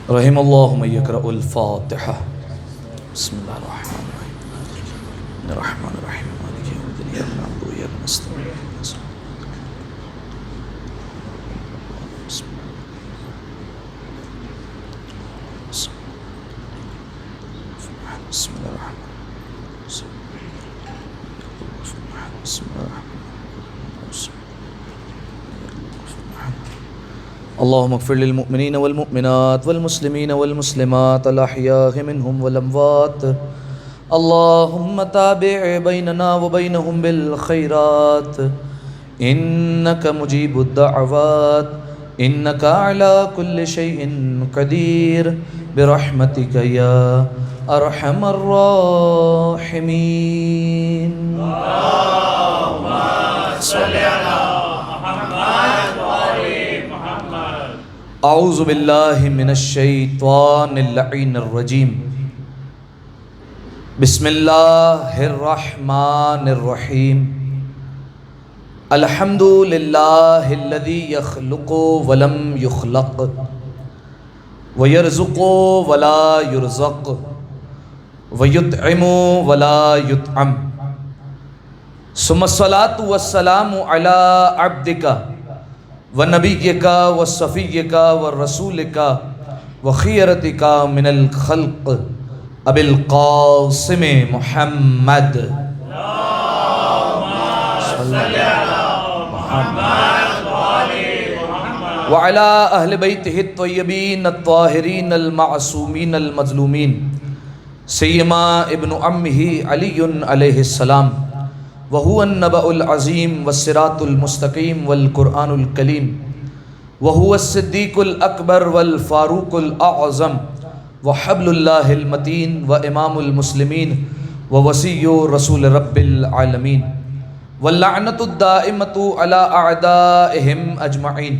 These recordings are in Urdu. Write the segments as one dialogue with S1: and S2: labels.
S1: رحم اللہ من یقرأ الفاتحہ۔ بسم اللہ الرحمن الرحیم الرحمن الرحیم مالک یوم الدین ایاک نعبد و ایاک نستعین بسم اللہ الرحمن اللهم اغفر للمؤمنين والمؤمنات والمسلمين والمسلمات الأحياء منهم والأموات اللهم تابع بيننا وبينهم بالخيرات إنك مجيب الدعوات إنك على كل شيء قدير برحمتك يا أرحم الراحمين
S2: اللهم صل على محمد وآل محمد۔
S1: اعوذ باللہ من الشیطان اللعین الرجیم بسم اللہ الرحمن الرحیم الحمد للہ الذی یخلق ولم یخلق ویرزق ولا یرزق ویطعم ولا یطعم ثم الصلاة والسلام علی عبدک ونبیک وصفیک ورسولک وخیرتک من الخلق ابی القاسم محمد وعلی اہل بیتہ الطیبین الطاہرین المعصومین المظلومین سیما ابن عمہ علی علیہ السلام وهو النبأ العظیم والصراط المستقیم والقرآن الکلیم وهو الصدیق الاکبر والفاروق الاعظم وحبل اللہ المتین وامام المسلمین ووصی رسول رب العالمین واللعنۃ الدائمۃ علی اعدائہم اجمعین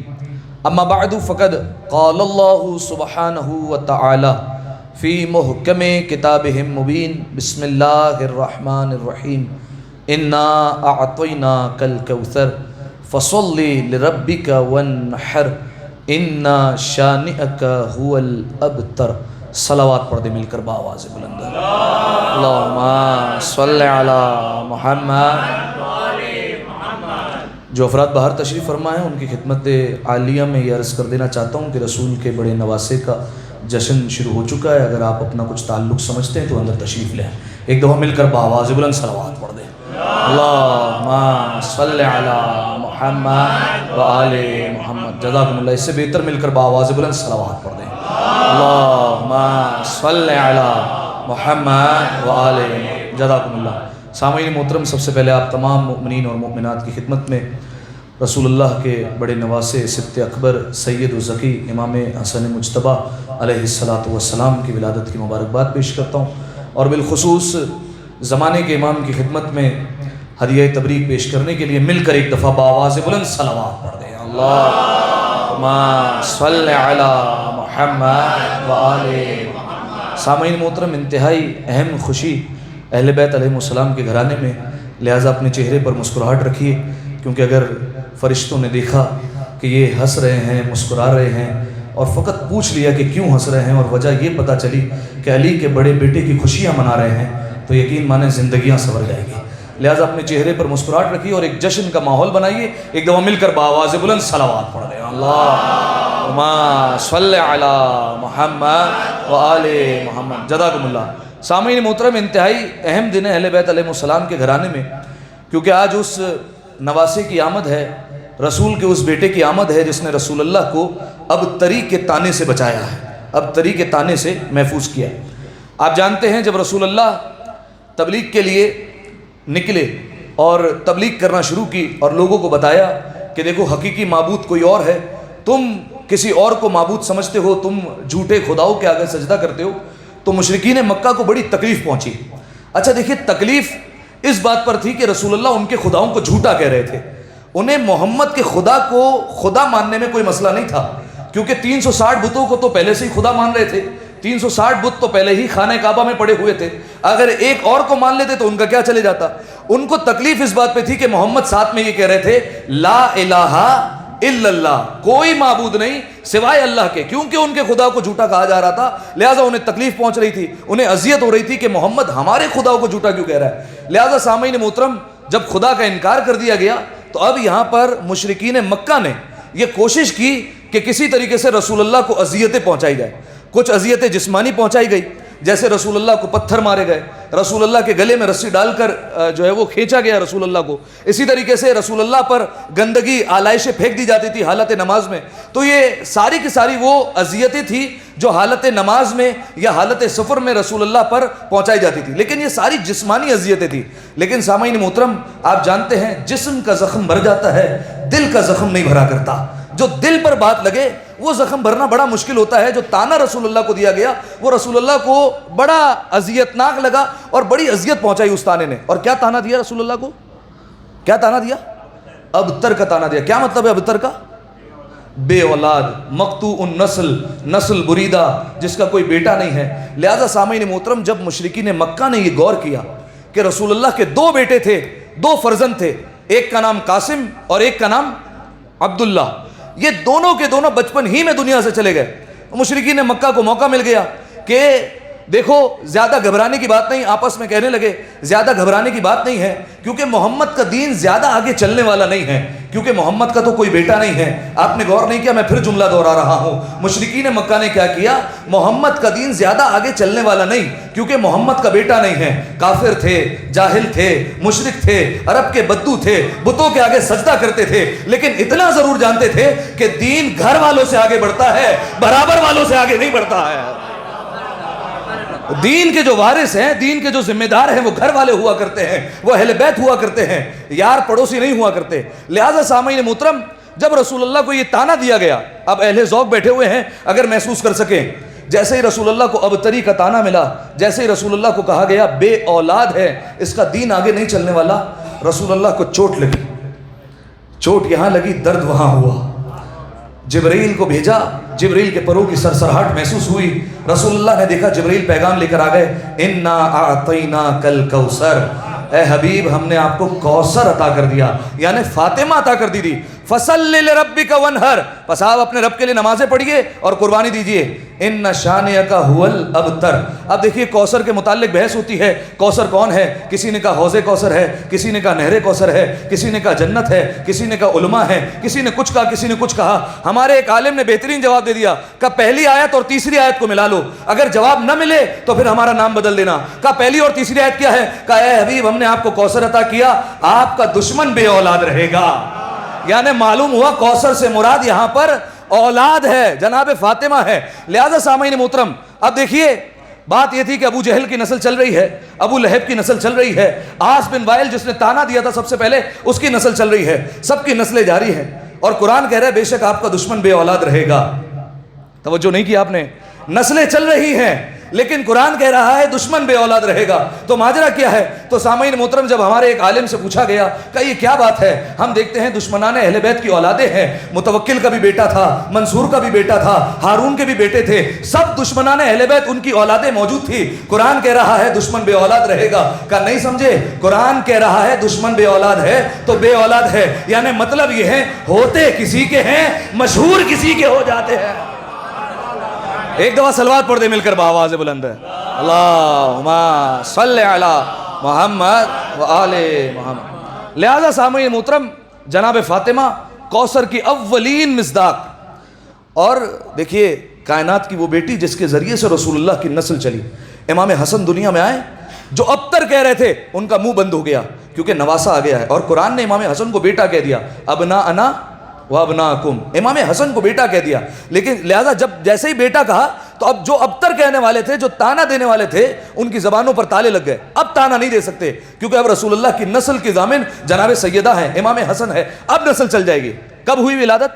S1: اما بعد فقد قال اللہ سبحانہ وتعالی فی محکم کتابہ المبین بسم اللہ الرحمن الرحیم انا اعطیناک الکوثر فصل لربک وانحر ان شانئک هو الابتر۔ صلوات پڑھ دے مل کر بآواز بلند اللہم صل علی محمد۔ جو افراد باہر تشریف فرما ہیں ان کی خدمت عالیہ میں یہ عرض کر دینا چاہتا ہوں کہ رسول کے بڑے نواسے کا جشن شروع ہو چکا ہے۔ اگر آپ اپنا کچھ تعلق سمجھتے ہیں تو اندر تشریف لیں، ایک دفعہ مل کر بآواز بلند صلوات پڑھ دیں اللہم صل علی محمد وآل محمد۔ جزاکم اللہ، اس سے بہتر مل کر بآواز بلند صلوات پڑھ دیں اللہم صل علی محمد وآل محمد۔ جزاکم اللہ۔ سامعین محترم، سب سے پہلے آپ تمام مؤمنین اور مؤمنات کی خدمت میں رسول اللہ کے بڑے نواسے سبت اکبر سید الزکی امام حسن مجتبیٰ علیہ السلام کی ولادت کی مبارکباد پیش کرتا ہوں، اور بالخصوص زمانے کے امام کی خدمت میں ہدیہ تبریک پیش کرنے کے لیے مل کر ایک دفعہ بآواز بلند صلوات پڑھ دیں اللہم صل علی محمد وآل محمد۔ سامعین محترم، انتہائی اہم خوشی اہل بیت علیہ السلام کے گھرانے میں، لہٰذا اپنے چہرے پر مسکراہٹ رکھیے، کیونکہ اگر فرشتوں نے دیکھا کہ یہ ہنس رہے ہیں مسکرا رہے ہیں اور فقط پوچھ لیا کہ کیوں ہنس رہے ہیں اور وجہ یہ پتہ چلی کہ علی کے بڑے بیٹے کی خوشیاں منا رہے ہیں، تو یقین مانیں زندگیاں سنور جائیں گی۔ لہٰذا اپنے چہرے پر مسکراہٹ رکھیے اور ایک جشن کا ماحول بنائیے۔ ایک دفعہ مل کر بآواز بلند صلوات پڑھ رہے ہیں اللہم صل علی محمد وآل محمد۔ جزاکم اللہ۔ سامعین محترم، انتہائی اہم دن ہے اہل بیت علیہ السلام کے گھرانے میں، کیونکہ آج اس نواسے کی آمد ہے، رسول کے اس بیٹے کی آمد ہے جس نے رسول اللہ کو اب تری کے تانے سے بچایا ہے، اب تری کے تانے سے محفوظ کیا ہے۔ آپ جانتے ہیں جب رسول اللہ تبلیغ کے لیے نکلے اور تبلیغ کرنا شروع کی اور لوگوں کو بتایا کہ دیکھو حقیقی معبود کوئی اور ہے، تم کسی اور کو معبود سمجھتے ہو، تم جھوٹے خداؤں کے آگے سجدہ کرتے ہو، تو مشرکین مکہ کو بڑی تکلیف پہنچی۔ اچھا دیکھیے، تکلیف اس بات پر تھی کہ رسول اللہ ان کے خداؤں کو جھوٹا کہہ رہے تھے، انہیں محمد کے خدا کو خدا ماننے میں کوئی مسئلہ نہیں تھا، کیونکہ 360 بتوں کو تو پہلے سے ہی خدا مان رہے تھے، 360 بت تو پہلے ہی خانہ کعبہ میں پڑے ہوئے تھے، اگر ایک اور کو مان لیتے تو ان کا کیا چلے جاتا۔ ان کو تکلیف اس بات پہ تھی کہ محمد ساتھ میں یہ کہہ رہے تھے لا الہ الا اللہ، کوئی معبود نہیں سوائے اللہ کے، کیونکہ ان کے خدا کو جھوٹا کہا جا رہا تھا، لہٰذا انہیں تکلیف پہنچ رہی تھی، انہیں اذیت ہو رہی تھی کہ محمد ہمارے خدا کو جھوٹا کیوں کہہ رہا ہے۔ لہٰذا سامعین محترم، جب خدا کا انکار کر دیا گیا تو اب یہاں پر مشرکین مکہ نے یہ کوشش کی کہ کسی طریقے سے رسول اللہ کو اذیتیں پہنچائی جائے۔ کچھ اذیتیں جسمانی پہنچائی گئی، جیسے رسول اللہ کو پتھر مارے گئے، رسول اللہ کے گلے میں رسی ڈال کر جو ہے وہ کھینچا گیا رسول اللہ کو، اسی طریقے سے رسول اللہ پر گندگی آلائشیں پھینک دی جاتی تھی حالت نماز میں۔ تو یہ ساری کی ساری وہ اذیتیں تھیں جو حالت نماز میں یا حالت سفر میں رسول اللہ پر پہنچائی جاتی تھی، لیکن یہ ساری جسمانی اذیتیں تھیں۔ لیکن سامعین محترم، آپ جانتے ہیں جسم کا زخم بھر جاتا ہے، دل کا زخم نہیں بھرا کرتا۔ جو دل پر بات لگے وہ زخم بھرنا بڑا مشکل ہوتا ہے۔ جو تانا رسول اللہ کو دیا گیا وہ رسول اللہ کو بڑا اذیتناک لگا اور بڑی اذیت پہنچائی اس تانے نے۔ اور کیا تانا دیا رسول اللہ کو؟ کیا تانا دیا؟ ابتر کا تانا دیا۔ کیا مطلب ہے ابتر کا؟ بے اولاد، مقطوع النسل، نسل بریدہ، جس کا کوئی بیٹا نہیں ہے۔ لہذا سامعین محترم، جب مشرکین مکہ نے یہ غور کیا کہ رسول اللہ کے 2 بیٹے تھے، 2 فرزند تھے، ایک کا نام قاسم اور ایک کا نام عبداللہ، یہ دونوں کے دونوں بچپن ہی میں دنیا سے چلے گئے، مشرکین مکہ کو موقع مل گیا کہ دیکھو زیادہ گھبرانے کی بات نہیں۔ آپس میں کہنے لگے زیادہ گھبرانے کی بات نہیں ہے، کیونکہ محمد کا دین زیادہ آگے چلنے والا نہیں ہے، کیونکہ محمد کا تو کوئی بیٹا نہیں ہے۔ آپ نے غور نہیں کیا، میں پھر جملہ دوہرا رہا ہوں، مشرکین مکہ نے کیا کیا؟ محمد کا دین زیادہ آگے چلنے والا نہیں، کیونکہ محمد کا بیٹا نہیں ہے۔ کافر تھے، جاہل تھے، مشرک تھے، عرب کے بدو تھے، بتوں کے آگے سجدہ کرتے تھے، لیکن اتنا ضرور جانتے تھے کہ دین گھر والوں سے آگے بڑھتا ہے، برابر والوں سے آگے نہیں بڑھتا ہے۔ دین کے جو وارث ہیں، دین کے جو ذمہ دار ہیں، وہ گھر والے ہوا کرتے ہیں، وہ اہل بیت ہوا کرتے ہیں، یار پڑوسی نہیں ہوا کرتے۔ لہذا سامعین محترم، جب رسول اللہ کو یہ تانا دیا گیا، اب اہل ذوق بیٹھے ہوئے ہیں اگر محسوس کر سکیں، جیسے ہی رسول اللہ کو ابتری کا تانا ملا، جیسے ہی رسول اللہ کو کہا گیا بے اولاد ہے، اس کا دین آگے نہیں چلنے والا، رسول اللہ کو چوٹ لگی، چوٹ یہاں لگی، درد وہاں ہوا۔ جبرائیل کو بھیجا، جبرائیل کے پروں کی سرسراہٹ محسوس ہوئی، رسول اللہ نے دیکھا جبرائیل پیغام لے کر آ گئے، انا اعطیناک الکوثر، اے حبیب ہم نے آپ کو کوثر عطا کر دیا، یعنی فاطمہ عطا کر دی تھی، فصلی لربک وانحر، پس آپ اپنے رب کے لیے نمازیں پڑھیے اور قربانی دیجئے، ان شانئک هو الابتر۔ اب دیکھیے کوثر کے متعلق بحث ہوتی ہے، کوثر کون ہے؟ کسی نے کہا حوض کوثر ہے، کسی نے کہا نہر کوثر ہے، کسی نے کہا جنت ہے، کسی نے کہا علماء ہے، کسی نے کچھ کہا، کسی نے کچھ کہا۔ ہمارے ایک عالم نے بہترین جواب دے دیا، کہا پہلی آیت اور تیسری آیت کو ملا لو، اگر جواب نہ ملے تو پھر ہمارا نام بدل دینا۔ کہا پہلی اور تیسری آیت کیا ہے؟ کہا اے حبیب ہم نے آپ کو کوثر عطا کیا، آپ کا دشمن بے اولاد رہے گا۔ یعنی معلوم ہوا کوثر سے مراد یہاں پر اولاد ہے، جناب فاطمہ ہے۔ لہذا سامعین محترم، اب دیکھیے بات یہ تھی کہ ابو جہل کی نسل چل رہی ہے، ابو لہب کی نسل چل رہی ہے، عاص بن وائل جس نے تانا دیا تھا سب سے پہلے، اس کی نسل چل رہی ہے، سب کی نسلیں جاری ہیں، اور قرآن کہہ رہا ہے بے شک آپ کا دشمن بے اولاد رہے گا۔ توجہ نہیں کی آپ نے؟ نسلیں چل رہی ہیں لیکن قرآن کہہ رہا ہے دشمن بے اولاد رہے گا۔ تو ماجرا کیا ہے؟ تو سامعین محترم، جب ہمارے ایک عالم سے پوچھا گیا کہ یہ کیا بات ہے، ہم دیکھتے ہیں دشمنان اہل بیت کی اولادیں ہیں، متوکل کا بھی بیٹا تھا، منصور کا بھی بیٹا تھا، ہارون کے بھی بیٹے تھے، سب دشمنان اہل بیت ان کی اولادیں موجود تھی۔ قرآن کہہ رہا ہے دشمن بے اولاد رہے گا، کہا نہیں سمجھے، قرآن کہہ رہا ہے دشمن بے اولاد ہے تو بے اولاد ہے، یعنی مطلب یہ ہے ہوتے کسی کے ہیں، مشہور کسی کے ہو جاتے ہیں۔ ایک دفعہ صلوات پڑھ دے مل کر بآواز بلند ہے، اللہم صلی علی محمد و آل محمد۔ لہذا سامعین محترم، جناب فاطمہ کوثر کی اولین مصداق، اور دیکھیے کائنات کی وہ بیٹی جس کے ذریعے سے رسول اللہ کی نسل چلی۔ امام حسن دنیا میں آئے، جو ابتر کہہ رہے تھے ان کا منہ بند ہو گیا کیونکہ نواسہ آ گیا ہے، اور قرآن نے امام حسن کو بیٹا کہہ دیا، ابناءنا وابناکم، امام حسن کو بیٹا کہہ دیا۔ لیکن لہذا جب جیسے ہی بیٹا کہا تو اب جو ابتر کہنے والے تھے، جو تانا دینے والے تھے، ان کی زبانوں پر تالے لگ گئے، اب تانا نہیں دے سکتے، کیونکہ اب رسول اللہ کی نسل کی ضامن جناب سیدہ ہیں، امام حسن ہے، اب نسل چل جائے گی۔ کب ہوئی ولادت؟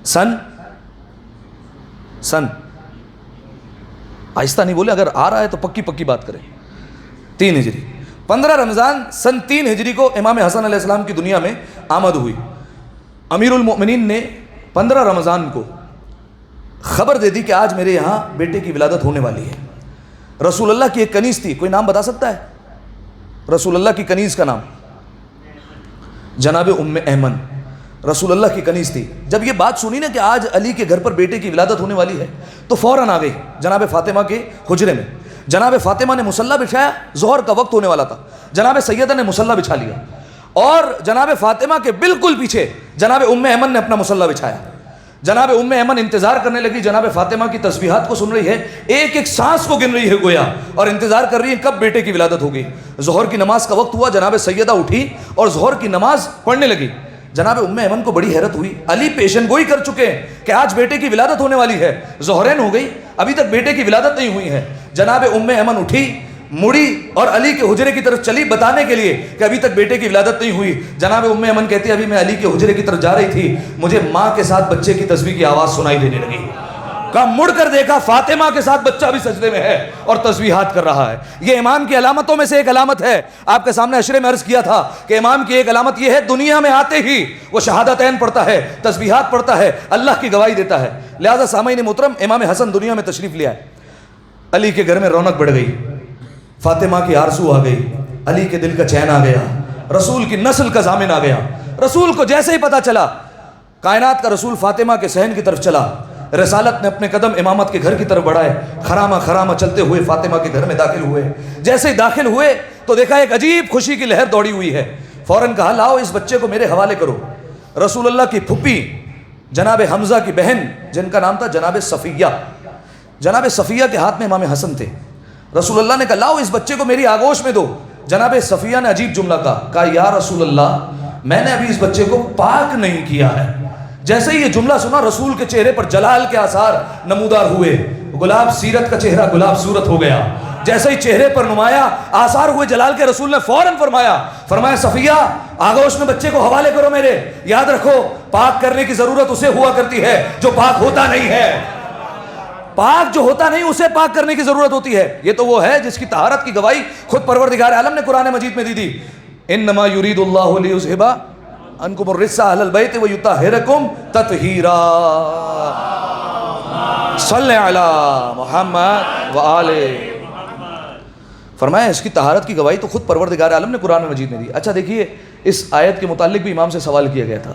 S1: سن آہستہ نہیں بولے، اگر آ رہا ہے تو پکی پکی بات کریں۔ 3 ہجری، 15 رمضان سن 3 ہجری کو امام حسن علیہ السلام کی دنیا میں آمد ہوئی۔ امیر المؤمنین نے 15 رمضان کو خبر دے دی کہ آج میرے یہاں بیٹے کی ولادت ہونے والی ہے۔ رسول اللہ کی ایک کنیز تھی، کوئی نام بتا سکتا ہے رسول اللہ کی کنیز کا نام؟ جناب ام ایمن۔ رسول اللہ کی کنیز تھی. جب یہ بات سنی نا کہ آج علی کے گھر پر بیٹے کی ولادت ہونے والی ہے تو فوراً آ گئی جناب فاطمہ کے حجرے میں. جناب فاطمہ نے مصلی بچھایا, ظہر کا وقت ہونے والا تھا. جناب سیدہ نے مصلی بچھا لیا اور جناب فاطمہ کے بالکل پیچھے جناب ام ایمن نے اپنا مصلی بچھایا. جناب ام ایمن انتظار کرنے لگی, جناب فاطمہ کی تسبیحات کو سن رہی ہے, ایک ایک سانس کو گن رہی ہے گویا, اور انتظار کر رہی ہے کب بیٹے کی ولادت ہوگی. ظہر کی نماز کا وقت ہوا, جناب سیدہ اٹھی اور ظہر کی نماز پڑھنے لگی. جناب ام ایمن کو بڑی حیرت ہوئی, علی پیشن گوئی کر چکے ہیں کہ آج بیٹے کی ولادت ہونے والی ہے, ظہرین ہو گئی, ابھی تک بیٹے کی ولادت نہیں ہوئی ہے. جناب ام ایمن اٹھی, مڑی اور علی کے حجرے کی طرف چلی بتانے کے لیے کہ ابھی تک بیٹے کی ولادت نہیں ہوئی. جناب ام ایمن کہتی ہے ابھی میں علی کے حجرے کی طرف جا رہی تھی, مجھے ماں کے ساتھ بچے کی تسبیح کی آواز سنائی دینے لگی. کہا مڑ کر دیکھا فاطمہ کے ساتھ بچہ بھی سجدے میں ہے اور تسبیحات کر رہا ہے. یہ امام کی علامتوں میں سے ایک علامت ہے. آپ کے سامنے عشرے میں عرض کیا تھا کہ امام کی ایک علامت یہ ہے, دنیا میں آتے ہی وہ شہادتین پڑھتا ہے, تسبیحات پڑھتا ہے, اللہ کی گواہی دیتا ہے. لہذا سامعین محترم, امام حسن دنیا میں تشریف لے آئے. علی کے گھر میں رونق بڑھ گئی, فاطمہ کی آرزو آ گئی, علی کے دل کا چین آ گیا, رسول کی نسل کا ضامن آ گیا. رسول کو جیسے ہی پتا چلا, کائنات کا رسول فاطمہ کے صحن کی طرف چلا, رسالت نے اپنے قدم امامت کے گھر کی طرف بڑھائے, خرامہ خرامہ چلتے ہوئے فاطمہ کے گھر میں داخل ہوئے. جیسے ہی داخل ہوئے تو دیکھا ایک عجیب خوشی کی لہر دوڑی ہوئی ہے. فوراً کہا لاؤ اس بچے کو میرے حوالے کرو. رسول اللہ کی پھپھی جناب حمزہ کی بہن جن کا نام تھا جناب صفیہ, جناب صفیہ کے ہاتھ میں امام حسن تھے. رسول اللہ نے کہا لاؤ اس بچے کو میری آغوش میں دو. جناب صفیہ نے عجیب جملہ کہا یا رسول اللہ, میں نے ابھی اس بچے کو پاک نہیں کیا ہے. جیسے ہی یہ جملہ سنا, رسول کے چہرے پر جلال کے آثار نمودار ہوئے. گلاب سیرت کا چہرہ گلاب صورت ہو گیا. جیسے ہی چہرے پر نمایاں آثار ہوئے جلال کے, رسول نے فوراً فرمایا صفیہ آغوش میں بچے کو حوالے کرو میرے. یاد رکھو پاک کرنے کی ضرورت اسے ہوا کرتی ہے جو پاک ہوتا نہیں ہے. پاک جو ہوتا نہیں اسے پاک کرنے کی ضرورت ہوتی ہے. یہ تو وہ ہے جس کی طہارت کی گواہی خود پروردگار عالم نے قرآن مجید میں دی تھی. انما یرید اللہ لیذھب عنکم الرجس اہل البیت ویطہرکم تطہیرا. صلی علی محمد وآل. فرمایا اس کی طہارت کی گواہی تو خود پروردگار عالم نے قرآن مجید میں دی. اچھا دیکھیے, اس آیت کے متعلق بھی امام سے سوال کیا گیا تھا.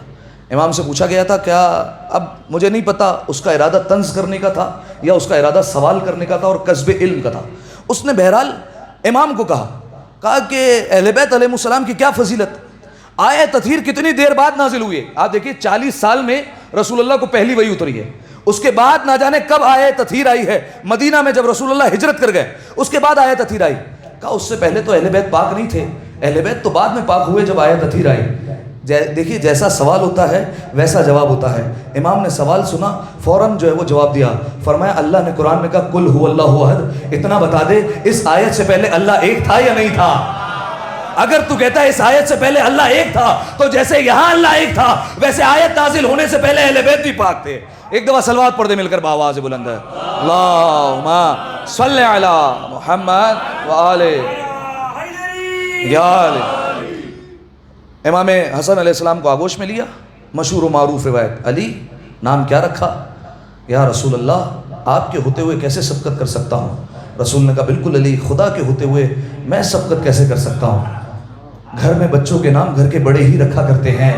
S1: امام سے پوچھا گیا تھا کیا, اب مجھے نہیں پتا اس کا ارادہ طنز کرنے کا تھا یا اس کا ارادہ سوال کرنے کا تھا اور کسب علم کا تھا. اس نے بہرحال امام کو کہا کہ اہل بیت علیہ السلام کی کیا فضیلت. آیہ تطہیر کتنی دیر بعد نازل ہوئی ہے. آپ دیکھیے 40 سال میں رسول اللہ کو پہلی وحی اتری ہے, اس کے بعد نہ جانے کب آیہ تطہیر آئی ہے. مدینہ میں جب رسول اللہ ہجرت کر گئے اس کے بعد آیہ تطہیر آئی. کہا اس سے پہلے تو اہل بیت پاک نہیں تھے, اہل بیت تو بعد میں پاک ہوئے جب آیہ تطہیر آئی. دیکھیے جیسا سوال ہوتا ہے ویسا جواب ہوتا ہے. امام نے سوال سنا, فوراً جو ہے وہ جواب دیا. فرمایا اللہ نے قرآن میں کہا قل هو اللہ احد, اتنا بتا دے اس آیت سے پہلے اللہ ایک تھا یا نہیں تھا. اگر تو کہتا ہے اس آیت سے پہلے اللہ ایک تھا تو جیسے یہاں اللہ ایک تھا ویسے آیت نازل ہونے سے پہلے اہل بیت بھی پاک تھے. ایک دفعہ صلوات پڑھ دے مل کر بآواز بلند ہے, اللہم صلی علی محمد وآل یا علی. امام حسن علیہ السلام کو آغوش میں لیا. مشہور و معروف روایت, علی نام کیا رکھا؟ یا رسول اللہ آپ کے ہوتے ہوئے کیسے سبقت کر سکتا ہوں. رسول نے کہا بالکل علی, خدا کے ہوتے ہوئے میں سبقت کیسے کر سکتا ہوں. گھر میں بچوں کے نام گھر کے بڑے ہی رکھا کرتے ہیں.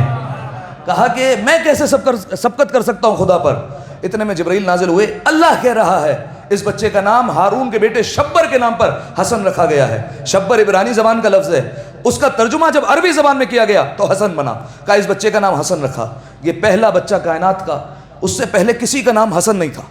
S1: کہا کہ میں کیسے سبقت کر سکتا ہوں خدا پر. اتنے میں جبرائیل نازل ہوئے, اللہ کہہ رہا ہے اس بچے کا نام ہارون کے بیٹے شبر کے نام پر حسن رکھا گیا ہے. شبر عبرانی زبان کا لفظ ہے, اس کا ترجمہ جب عربی زبان میں کیا گیا تو حسن بنا. کہا اس بچے کا نام حسن رکھا. یہ پہلا بچہ کائنات کا, اس سے پہلے کسی کا نام حسن نہیں تھا.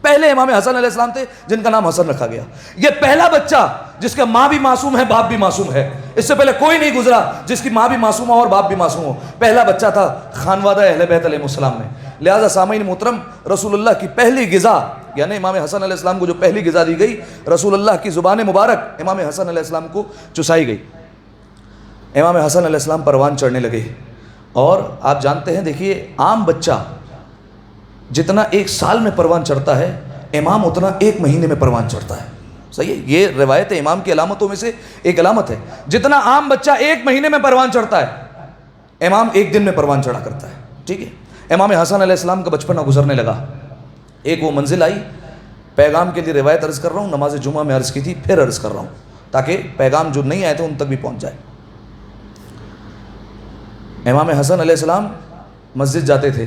S1: پہلے امام حسن علیہ السلام تھے جن کا نام حسن رکھا گیا. یہ پہلا بچہ جس کا ماں بھی معصوم ہے باپ بھی معصوم ہے. اس سے پہلے کوئی نہیں گزرا جس کی ماں بھی معصوم ہو اور باپ بھی معصوم ہو. پہلا بچہ تھا خانوادہ اہل بیت علیہ السلام میں. لہذا سامعین محترم, رسول اللہ کی پہلی غذا یعنی امام حسن علیہ السلام کو جو پہلی غذا دی گئی, رسول اللہ کی زبان مبارک امام حسن علیہ السلام کو چسائی گئی. امام حسن علیہ السلام پروان چڑھنے لگے. اور آپ جانتے ہیں, دیکھیے عام بچہ جتنا 1 سال میں پروان چڑھتا ہے, امام اتنا 1 مہینے میں پروان چڑھتا ہے. صحیح ہے, یہ روایت امام کی علامتوں میں سے ایک علامت ہے. جتنا عام بچہ 1 مہینے میں پروان چڑھتا ہے, امام 1 دن میں پروان چڑھا کرتا ہے. ٹھیک ہے, امام حسن علیہ السلام کا بچپنا گزرنے لگا. ایک وہ منزل آئی, پیغام کے لیے روایت عرض کر رہا ہوں, نماز جمعہ میں عرض کی تھی, پھر عرض کر رہا ہوں تاکہ پیغام جو نہیں آئے تھے ان تک بھی پہنچ جائے. امام حسن علیہ السلام مسجد جاتے تھے،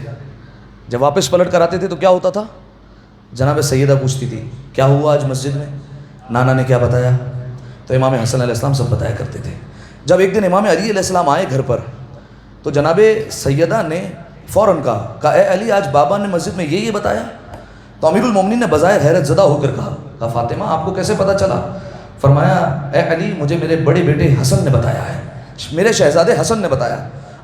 S1: جب واپس پلٹ کر آتے تھے تو کیا ہوتا تھا؟ جناب سیدہ پوچھتی تھی کیا ہوا آج مسجد میں، نانا نے کیا بتایا؟ تو امام حسن علیہ السلام سب بتایا کرتے تھے۔ جب ایک دن امام علی علیہ السلام آئے گھر پر تو جناب سیدہ نے فوراً کہا اے علی آج بابا نے مسجد میں یہ بتایا؟ تو امیر المومنین نے بظاہر حیرت زدہ ہو کر کہا فاطمہ آپ کو کیسے پتہ چلا؟ فرمایا اے علی مجھے میرے بڑے بیٹے حسن نے بتایا ہے، میرے شہزادے حسن نے بتایا۔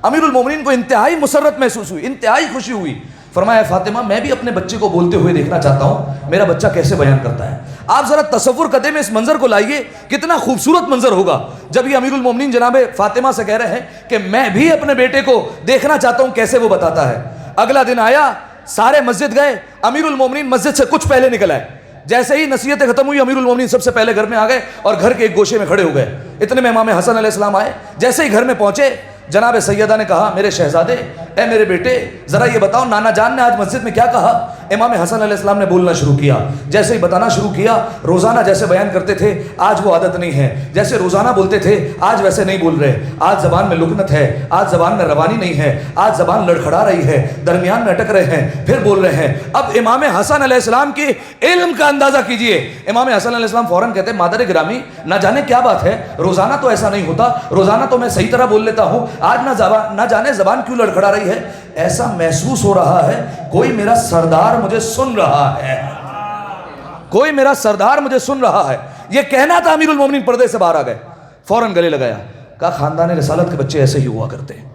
S1: امیر المومنین کو انتہائی مسرت محسوس ہوئی، انتہائی خوشی ہوئی۔ فرمایا فاطمہ میں بھی اپنے بچے کو بولتے ہوئے دیکھنا چاہتا ہوں میرا بچہ کیسے بیان کرتا ہے۔ آپ ذرا تصور قدے میں اس منظر کو لائیے، کتنا خوبصورت منظر ہوگا جب یہ امیر المومنین جناب فاطمہ سے کہہ رہے ہیں کہ میں بھی اپنے بیٹے کو دیکھنا چاہتا ہوں کیسے وہ بتاتا ہے۔ اگلا دن آیا، سارے مسجد گئے، امیر المومنین مسجد سے کچھ پہلے نکل آئے۔ جیسے ہی نصیحتیں ختم ہوئی امیر المومنین سب سے پہلے گھر میں آ گئے اور گھر کے ایک گوشے میں کھڑے ہو گئے۔ اتنے میں امام حسن علیہ السلام آئے، جیسے ہی گھر میں پہنچے جناب سیدہ نے کہا میرے شہزادے اے میرے بیٹے ذرا یہ بتاؤ نانا جان نے آج مسجد میں کیا کہا؟ امام حسن علیہ السلام نے بولنا شروع کیا، جیسے ہی بتانا شروع کیا روزانہ جیسے بیان کرتے تھے آج وہ عادت نہیں ہے، جیسے روزانہ بولتے تھے آج ویسے نہیں بول رہے، آج زبان میں لکنت ہے، آج زبان میں روانی نہیں ہے، آج زبان لڑکھڑا رہی ہے، درمیان میں اٹک رہے ہیں، پھر بول رہے ہیں۔ اب امام حسن علیہ السلام کی علم کا اندازہ کیجئے، امام حسن علیہ السلام فوراً کہتے ہیں مادر گرامی نہ جانے کیا بات ہے، روزانہ تو ایسا نہیں ہوتا، روزانہ تو میں صحیح طرح بول لیتا ہوں، آج نہ جانے زبان کیوں لڑکھڑا رہی ہے؟ ایسا محسوس ہو رہا ہے کوئی میرا سردار مجھے سن رہا ہے، کوئی میرا سردار مجھے سن رہا ہے۔ یہ کہنا تھا امیر المومنین پردے سے باہر آ گئے، فوراً گلے لگایا، کہا خاندان رسالت کے بچے ایسے ہی ہوا کرتے ہیں،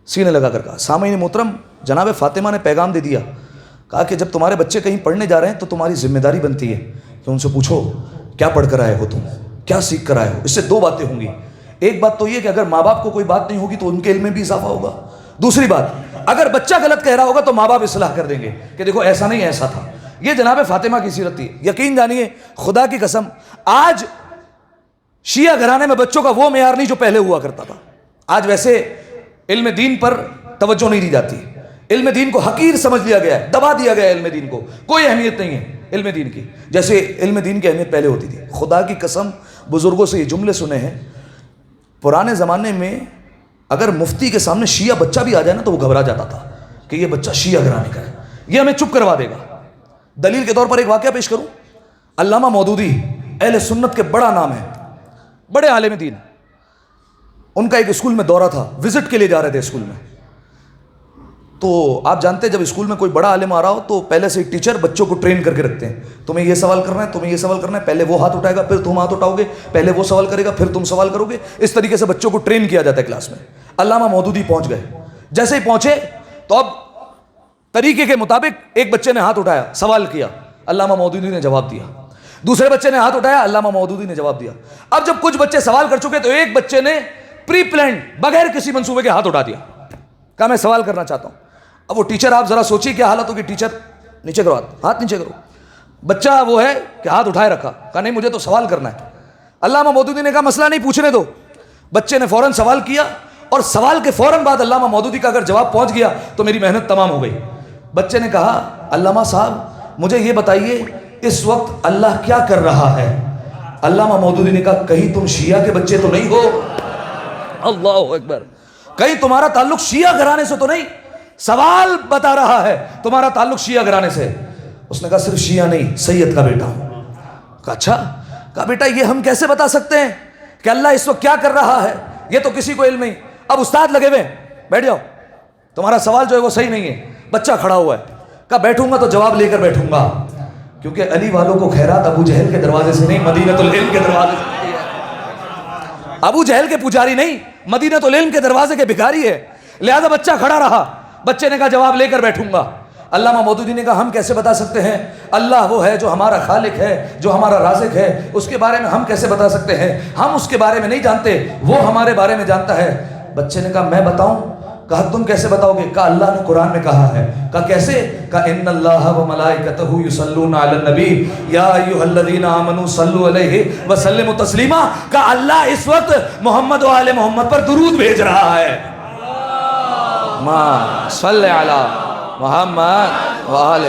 S1: سینے لگا کر کہا سامعین محترم جناب فاطمہ نے پیغام دے دیا، کہا کہ جب تمہارے بچے کہیں پڑھنے جا رہے ہیں تو تمہاری ذمہ داری بنتی ہے کہ ان سے پوچھو کیا پڑھ کر آئے ہو، تم کیا سیکھ کر آئے ہو۔ اس سے دو باتیں ہوں گی، ایک بات تو یہ کہ اگر ماں باپ کو کوئی بات نہیں ہوگی تو ان کے علم میں بھی اضافہ ہوگا، دوسری بات اگر بچہ غلط کہہ رہا ہوگا تو ماں باپ اصلاح کر دیں گے کہ دیکھو ایسا نہیں ایسا تھا۔ یہ جناب فاطمہ کی سیرت تھی۔ یقین جانیے خدا کی قسم آج شیعہ گھرانے میں بچوں کا وہ معیار نہیں جو پہلے ہوا کرتا تھا۔ آج ویسے علم دین پر توجہ نہیں دی جاتی، علم دین کو حقیر سمجھ لیا گیا ہے، دبا دیا گیا ہے، علم دین کو کوئی اہمیت نہیں ہے علم دین کی، جیسے علم دین کی اہمیت پہلے ہوتی تھی۔ خدا کی قسم بزرگوں سے یہ جملے سنے ہیں، پرانے زمانے میں اگر مفتی کے سامنے شیعہ بچہ بھی آ جائے نا تو وہ گھبرا جاتا تھا کہ یہ بچہ شیعہ گھرانے کا ہے، یہ ہمیں چپ کروا دے گا۔ دلیل کے طور پر ایک واقعہ پیش کروں، علامہ مودودی اہل سنت کے بڑا نام ہے، بڑے عالم دین، ان کا ایک اسکول میں دورہ تھا، وزٹ کے لیے جا رہے تھے اسکول میں۔ تو آپ جانتے ہیں جب اسکول میں کوئی بڑا عالم آ رہا ہو تو پہلے سے ٹیچر بچوں کو ٹرین کر کے رکھتے ہیں، تمہیں یہ سوال کرنا ہے، تمہیں یہ سوال کرنا ہے، پہلے وہ ہاتھ اٹھائے گا پھر تم ہاتھ اٹھاؤ گے، پہلے وہ سوال کرے گا پھر تم سوال کرو گے، اس طریقے سے بچوں کو ٹرین کیا جاتا ہے کلاس میں۔ علامہ مودودی پہنچ گئے، جیسے ہی پہنچے تو اب طریقے کے مطابق ایک بچے نے ہاتھ اٹھایا، سوال کیا، علامہ مودودی نے جواب دیا، دوسرے بچے نے ہاتھ اٹھایا، علامہ مودودی نے جواب دیا۔ اب جب کچھ بچے سوال کر چکے تو ایک بچے نے پری پلانڈ بغیر کسی منصوبے کے ہاتھ اٹھا دیا، کہا میں سوال کرنا چاہتا ہوں۔ اب وہ ٹیچر آپ ذرا سوچیے کیا حالت ہوگی، ٹیچر نیچے کرو ہاتھ نیچے کرو، بچہ وہ ہے کہ ہاتھ اٹھائے رکھا، کہا نہیں مجھے تو سوال کرنا ہے۔ علامہ مودودی نے کہا مسئلہ نہیں پوچھنے دو، بچے نے فوراً سوال کیا اور سوال کے فوراً بعد علامہ مودودی کا اگر جواب پہنچ گیا تو میری محنت تمام ہو گئی۔ بچے نے کہا علامہ صاحب مجھے یہ بتائیے اس وقت اللہ کیا کر رہا ہے؟ علامہ مودودی نے کہا کہیں تم شیعہ کے بچے تو نہیں ہو؟ اللہ اکبر، کہیں تمہارا تعلق شیعہ گھرانے سے تو نہیں؟ سوال بتا رہا ہے تمہارا تعلق شیعہ گھرانے سے۔ اس نے کہا صرف شیعہ نہیں سید کا بیٹا ہوں۔ کہا اچھا، کہا بیٹا یہ ہم کیسے بتا سکتے ہیں کہ اللہ اس وقت کیا کر رہا ہے، یہ تو کسی کو علم نہیں۔ اب استاد لگے ہوئے، بیٹھ جاؤ، تمہارا سوال جو ہے وہ صحیح نہیں ہے۔ بچہ کھڑا ہوا ہے، کہا بیٹھوں گا تو جواب لے کر بیٹھوں گا، کیونکہ علی والوں کو خیرات ابو جہل کے دروازے سے نہیں مدینۃ العلم کے دروازے سے ملتی ہے۔ ابو جہل کے پجاری نہیں، مدینۃ العلم کے دروازے کے بھکاری ہے، لہذا بچہ کھڑا رہا۔ بچے نے کہا جواب لے کر بیٹھوں گا۔ علامہ مودودی نے کہا ہم کیسے بتا سکتے ہیں، اللہ وہ ہے جو ہمارا خالق ہے، جو ہمارا رازق ہے، اس کے بارے میں ہم کیسے بتا سکتے ہیں، ہم اس کے بارے میں نہیں جانتے، وہ ہمارے بارے میں جانتا ہے۔ بچے نے کہا میں بتاؤں؟ کہا تم کیسے بتاؤ گے؟ کہا اللہ نے قرآن میں کہا ہے۔ کہا کیسے؟ کہا ان اللہ و ملائکتہ یصلون علی النبی یا ایھا الذین آمنوا صلوا علیہ وسلموا تسلیما۔ کہا اللہ اس وقت محمد و آل محمد پر درود بھیج رہا ہے، ما صلی علی محمد و آل۔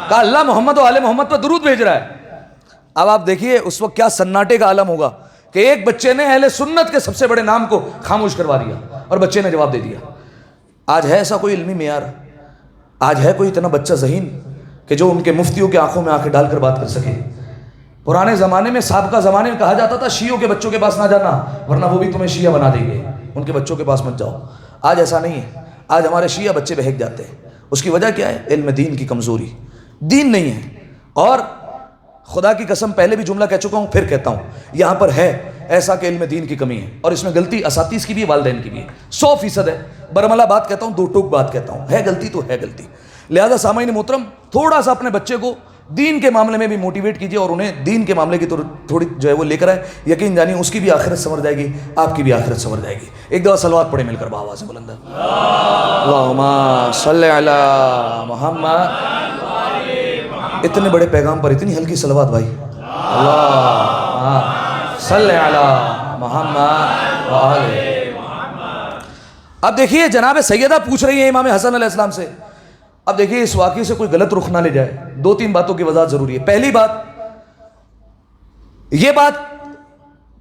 S1: کہا اللہ محمد و آل محمد پر درود بھیج رہا ہے۔ اب آپ دیکھیے اس وقت کیا سناٹے کا عالم ہوگا کہ ایک بچے نے اہل سنت کے سب سے بڑے نام کو خاموش کروا دیا اور بچے نے جواب دے دیا۔ آج ہے ایسا کوئی علمی معیار؟ آج ہے کوئی اتنا بچہ ذہین کہ جو ان کے مفتیوں کی آنکھوں میں آنکھیں ڈال کر بات کر سکے؟ پرانے زمانے میں، سابقہ زمانے میں کہا جاتا تھا شیعوں کے بچوں کے پاس نہ جانا ورنہ وہ بھی تمہیں شیعہ بنا دیں گے، ان کے بچوں کے پاس مت جاؤ۔ آج ایسا نہیں ہے، آج ہمارے شیعہ بچے بہک جاتے ہیں۔ اس کی وجہ کیا ہے؟ علم دین کی کمزوری، دین نہیں ہے۔ اور خدا کی قسم پہلے بھی جملہ کہہ چکا ہوں، پھر کہتا ہوں، یہاں پر ہے ایسا کہ علم دین کی کمی ہے، اور اس میں غلطی اساتذہ کی بھی ہے، والدین کی بھی ہے، 100% ہے۔ برملا بات کہتا ہوں، دو ٹوک بات کہتا ہوں، ہے غلطی تو ہے غلطی۔ لہذا سامعین محترم، تھوڑا سا اپنے بچے کو دین کے معاملے میں بھی موٹیویٹ کیجیے، اور انہیں دین کے معاملے کی تھوڑی جو ہے وہ لے کر آئے۔ یقین جانیے اس کی بھی آخرت سنور جائے گی، آپ کی بھی آخرت سنور جائے گی۔ ایک دفعہ صلوات پڑھیں مل کر بآواز بلند، اللہم صلی علی محمد۔ اتنے بڑے پیغام پر اتنی ہلکی صلوات بھائی، اللہم صلی علی محمد وآلہ۔ اب دیکھیے جناب سیدہ پوچھ رہی ہیں امام حسن علیہ السلام سے۔ اب دیکھیے اس واقعے سے کوئی غلط رخ نہ لے جائے، 2-3 باتوں کی وضاحت ضروری ہے۔ پہلی بات، یہ بات